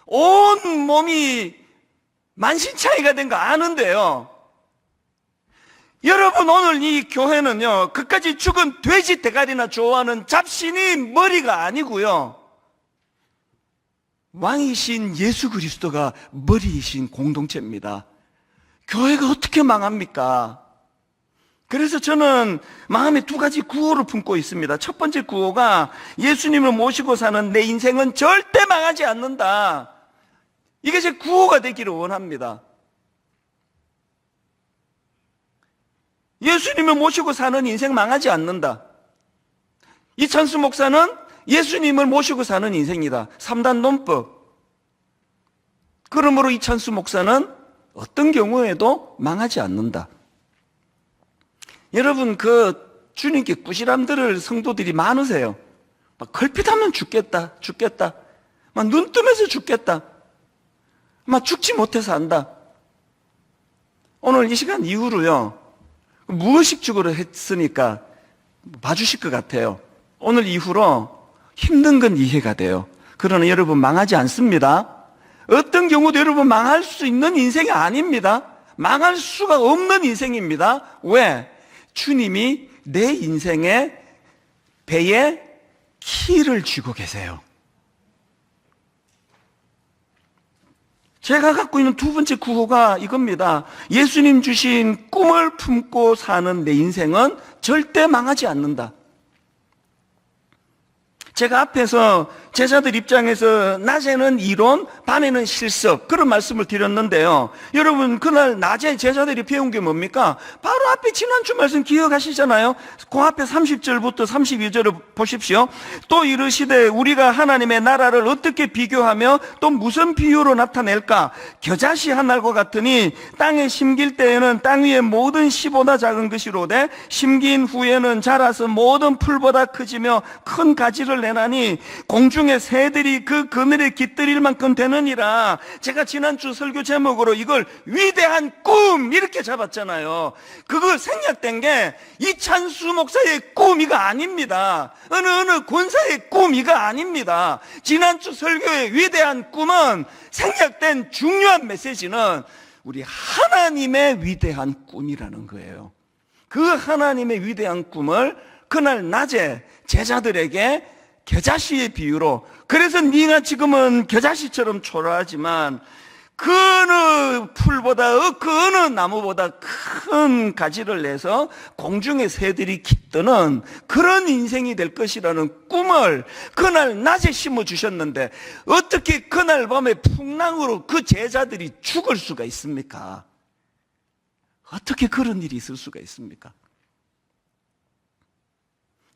[SPEAKER 1] 온 몸이 만신창이가 된 거 아는데요. 여러분, 오늘 이 교회는요, 그까지 죽은 돼지 대가리나 좋아하는 잡신이 머리가 아니고요. 왕이신 예수 그리스도가 머리이신 공동체입니다. 교회가 어떻게 망합니까? 그래서 저는 마음에 두 가지 구호를 품고 있습니다. 첫 번째 구호가 예수님을 모시고 사는 내 인생은 절대 망하지 않는다. 이게 제 구호가 되기를 원합니다. 예수님을 모시고 사는 인생 망하지 않는다. 이찬수 목사는 예수님을 모시고 사는 인생이다. 3단 논법. 그러므로 이찬수 목사는 어떤 경우에도 망하지 않는다. 여러분, 주님께 꾸지람 들을 성도들이 많으세요. 막 걸핏하면 죽겠다. 막 눈 뜨면서 죽겠다. 막 죽지 못해서 안다. 오늘 이 시간 이후로요, 무의식적으로 했으니까 봐주실 것 같아요. 오늘 이후로 힘든 건 이해가 돼요. 그러나 여러분, 망하지 않습니다. 어떤 경우도 여러분 망할 수 있는 인생이 아닙니다. 망할 수가 없는 인생입니다. 왜? 주님이 내 인생의 배에 키를 쥐고 계세요. 제가 갖고 있는 두 번째 구호가 이겁니다. 예수님 주신 꿈을 품고 사는 내 인생은 절대 망하지 않는다. 제가 앞에서 제자들 입장에서 낮에는 이론, 밤에는 실습, 그런 말씀을 드렸는데요. 여러분, 그날 낮에 제자들이 배운 게 뭡니까? 바로 앞에 지난주 말씀 기억하시잖아요. 그 앞에 30절부터 32절을 보십시오. 또 이르시되 우리가 하나님의 나라를 어떻게 비교하며 또 무슨 비유로 나타낼까? 겨자씨 한 알과 같으니 땅에 심길 때에는 땅 위의 모든 씨보다 작은 것이로되 심긴 후에는 자라서 모든 풀보다 커지며 큰 가지를 내나니 공중의 새들이 그 그늘에 깃들일 만큼 되느니라. 제가 지난주 설교 제목으로 이걸 위대한 꿈 이렇게 잡았잖아요. 그거 생략된 게 이찬수 목사의 꿈이가 아닙니다. 어느 권사의 꿈이가 아닙니다. 지난주 설교의 위대한 꿈은 생략된 중요한 메시지는 우리 하나님의 위대한 꿈이라는 거예요. 그 하나님의 위대한 꿈을 그날 낮에 제자들에게 겨자씨의 비유로, 그래서 네가 지금은 겨자씨처럼 초라하지만 그 어느 풀보다 그 어느 나무보다 큰 가지를 내서 공중의 새들이 깃드는 그런 인생이 될 것이라는 꿈을 그날 낮에 심어주셨는데 어떻게 그날 밤에 풍랑으로 그 제자들이 죽을 수가 있습니까? 어떻게 그런 일이 있을 수가 있습니까?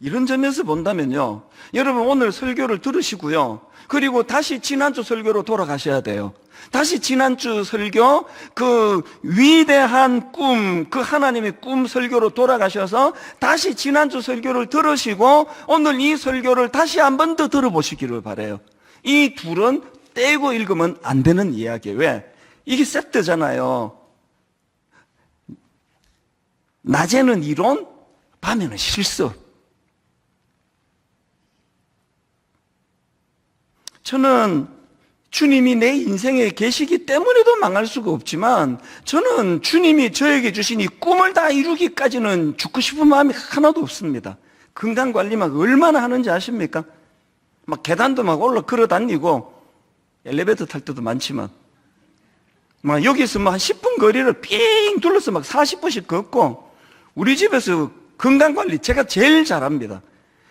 [SPEAKER 1] 이런 점에서 본다면요, 여러분 오늘 설교를 들으시고요, 그리고 다시 지난주 설교로 돌아가셔야 돼요. 다시 지난주 설교, 그 위대한 꿈, 그 하나님의 꿈 설교로 돌아가셔서 다시 지난주 설교를 들으시고 오늘 이 설교를 다시 한 번 더 들어보시기를 바라요. 이 둘은 떼고 읽으면 안 되는 이야기예요. 왜? 이게 세트잖아요. 낮에는 이론, 밤에는 실습. 저는 주님이 내 인생에 계시기 때문에도 망할 수가 없지만 저는 주님이 저에게 주신 이 꿈을 다 이루기까지는 죽고 싶은 마음이 하나도 없습니다. 건강관리 막 얼마나 하는지 아십니까? 막 계단도 막 올라 걸어 다니고 엘리베이터 탈 때도 많지만 막 여기서 막 한 10분 거리를 삥 둘러서 막 40분씩 걷고 우리 집에서 건강관리 제가 제일 잘합니다.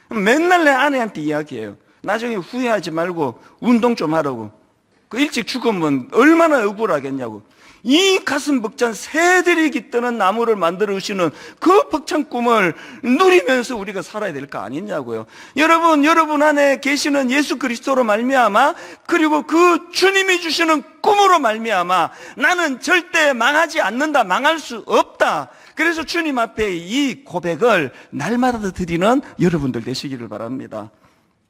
[SPEAKER 1] 맨날 내 아내한테 이야기해요. 나중에 후회하지 말고 운동 좀 하라고. 그 일찍 죽으면 얼마나 억울하겠냐고. 이 가슴 벅찬 새들이 깃드는 나무를 만들어 주시는 그 벅찬 꿈을 누리면서 우리가 살아야 될 거 아니냐고요. 여러분 안에 계시는 예수 그리스도로 말미암아, 그리고 그 주님이 주시는 꿈으로 말미암아 나는 절대 망하지 않는다, 망할 수 없다. 그래서 주님 앞에 이 고백을 날마다 드리는 여러분들 되시기를 바랍니다.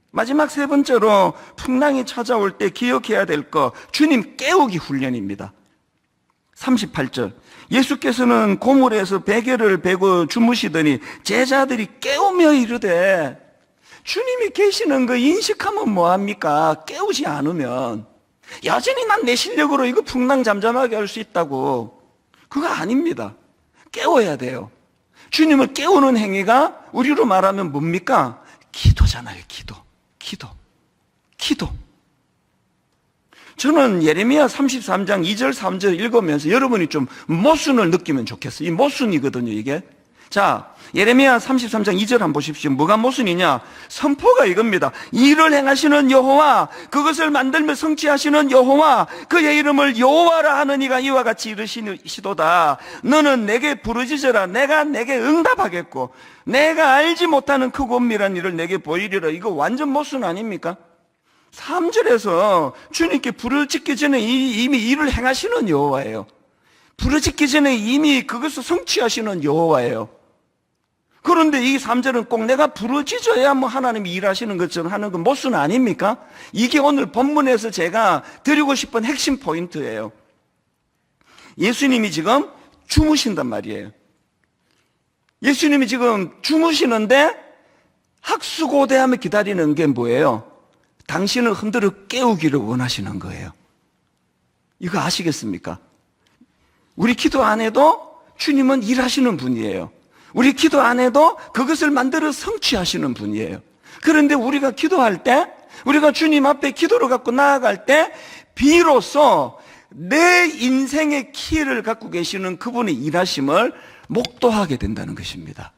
[SPEAKER 1] 마지막 세 번째로 풍랑이 찾아올 때 기억해야 될 거, 주님 깨우기 훈련입니다. 38절, 예수께서는 고물에서 베개를 베고 주무시더니 제자들이 깨우며 이르되, 주님이 계시는 거 인식하면 뭐합니까? 깨우지 않으면 여전히 난 내 실력으로 이거 풍랑 잠잠하게 할 수 있다고. 그거 아닙니다. 깨워야 돼요. 주님을 깨우는 행위가 우리로 말하면 뭡니까? 기도잖아요. 기도. 저는 예레미야 33장 2절 3절 읽으면서 여러분이 좀 모순을 느끼면 좋겠어요. 이 모순이거든요, 이게. 자, 예레미야 33장 2절 한번 보십시오. 뭐가 모순이냐? 선포가 이겁니다. 일을 행하시는 여호와, 그것을 만들며 성취하시는 여호와, 그의 이름을 여호와라 하는 이가 이와 같이 이르시도다. 너는 내게 부르짖으라. 내가 내게 응답하겠고 내가 알지 못하는 크고 엄밀한 일을 내게 보이리라. 이거 완전 모순 아닙니까? 3절에서 주님께 부르짖기 전에 이미 일을 행하시는 여호와예요. 부르짖기 전에 이미 그것을 성취하시는 여호와예요. 그런데 이 3절은 꼭 내가 부르짖어야 뭐 하나님이 일하시는 것처럼 하는 건 모순 아닙니까? 이게 오늘 본문에서 제가 드리고 싶은 핵심 포인트예요. 예수님이 지금 주무신단 말이에요. 예수님이 지금 주무시는데 학수고대하며 기다리는 게 뭐예요? 당신을 흔들어 깨우기를 원하시는 거예요. 이거 아시겠습니까? 우리 기도 안에도 주님은 일하시는 분이에요. 우리 기도 안에도 그것을 만들어 성취하시는 분이에요. 그런데 우리가 기도할 때, 우리가 주님 앞에 기도를 갖고 나아갈 때 비로소 내 인생의 키를 갖고 계시는 그분의 일하심을 목도하게 된다는 것입니다.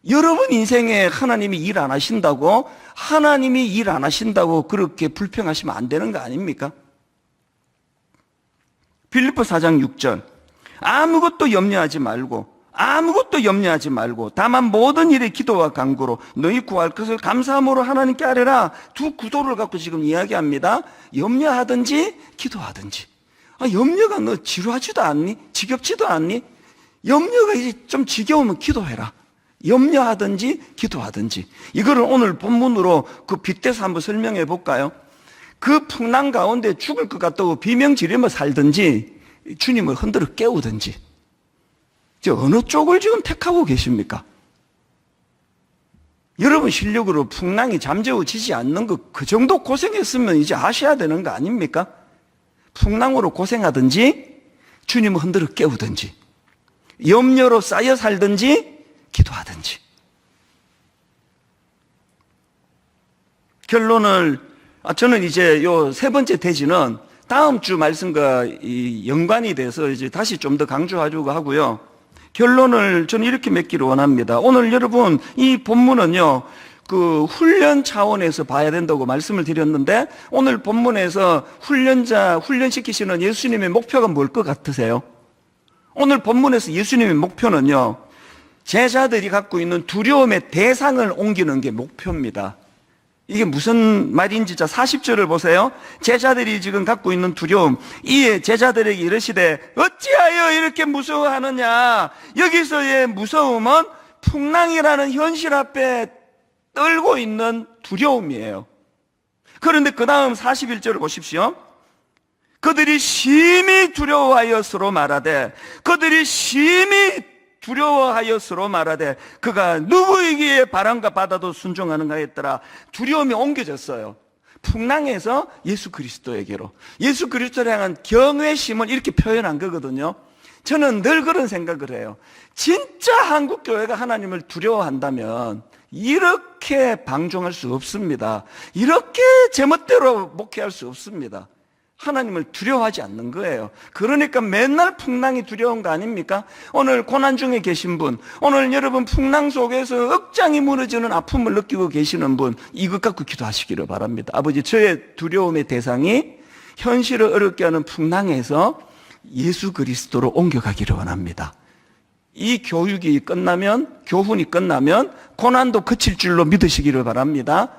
[SPEAKER 1] 여러분 인생에 하나님이 일 안 하신다고, 하나님이 일 안 하신다고 그렇게 불평하시면 안 되는 거 아닙니까? 빌립보 4장 6절, 아무것도 염려하지 말고 다만 모든 일에 기도와 간구로 너희 구할 것을 감사함으로 하나님께 아뢰라. 두 구도를 갖고 지금 이야기합니다. 염려하든지 기도하든지. 염려가 너 지루하지도 않니? 지겹지도 않니? 염려가 이제 좀 지겨우면 기도해라. 염려하든지 기도하든지. 이거를 오늘 본문으로 그 빗대서 한번 설명해 볼까요? 그 풍랑 가운데 죽을 것 같다고 비명 지르며 살든지 주님을 흔들어 깨우든지. 어느 쪽을 지금 택하고 계십니까? 여러분 실력으로 풍랑이 잠재워지지 않는 거 그 정도 고생했으면 이제 아셔야 되는 거 아닙니까? 풍랑으로 고생하든지 주님을 흔들어 깨우든지, 염려로 쌓여 살든지 기도하든지. 결론을, 저는 이제 요 세 번째 대지는 다음 주 말씀과 연관이 돼서 이제 다시 좀 더 강조하려고 하고요. 결론을 저는 이렇게 맺기를 원합니다. 오늘 여러분 이 본문은요, 그 훈련 차원에서 봐야 된다고 말씀을 드렸는데, 오늘 본문에서 훈련시키시는 예수님의 목표가 뭘 것 같으세요? 오늘 본문에서 예수님의 목표는요, 제자들이 갖고 있는 두려움의 대상을 옮기는 게 목표입니다. 이게 무슨 말인지 40절을 보세요. 제자들이 지금 갖고 있는 두려움, 이에 제자들에게 이르시되 어찌하여 이렇게 무서워하느냐. 여기서의 무서움은 풍랑이라는 현실 앞에 떨고 있는 두려움이에요. 그런데 그 다음 41절을 보십시오. 그들이 심히 두려워하여 서로 말하되, 그가 누구이기에 바람과 바다도 순종하는가 했더라. 두려움이 옮겨졌어요. 풍랑에서 예수 그리스도에게로. 예수 그리스도를 향한 경외심을 이렇게 표현한 거거든요. 저는 늘 그런 생각을 해요. 진짜 한국 교회가 하나님을 두려워한다면 이렇게 방종할 수 없습니다. 이렇게 제멋대로 목회할 수 없습니다. 하나님을 두려워하지 않는 거예요. 그러니까 맨날 풍랑이 두려운 거 아닙니까? 오늘 고난 중에 계신 분, 오늘 여러분 풍랑 속에서 억장이 무너지는 아픔을 느끼고 계시는 분, 이것 갖고 기도하시기를 바랍니다. 아버지, 저의 두려움의 대상이 현실을 어렵게 하는 풍랑에서
[SPEAKER 3] 예수 그리스도로 옮겨가기를 원합니다. 이 교육이 끝나면, 교훈이 끝나면 고난도 그칠 줄로 믿으시기를 바랍니다.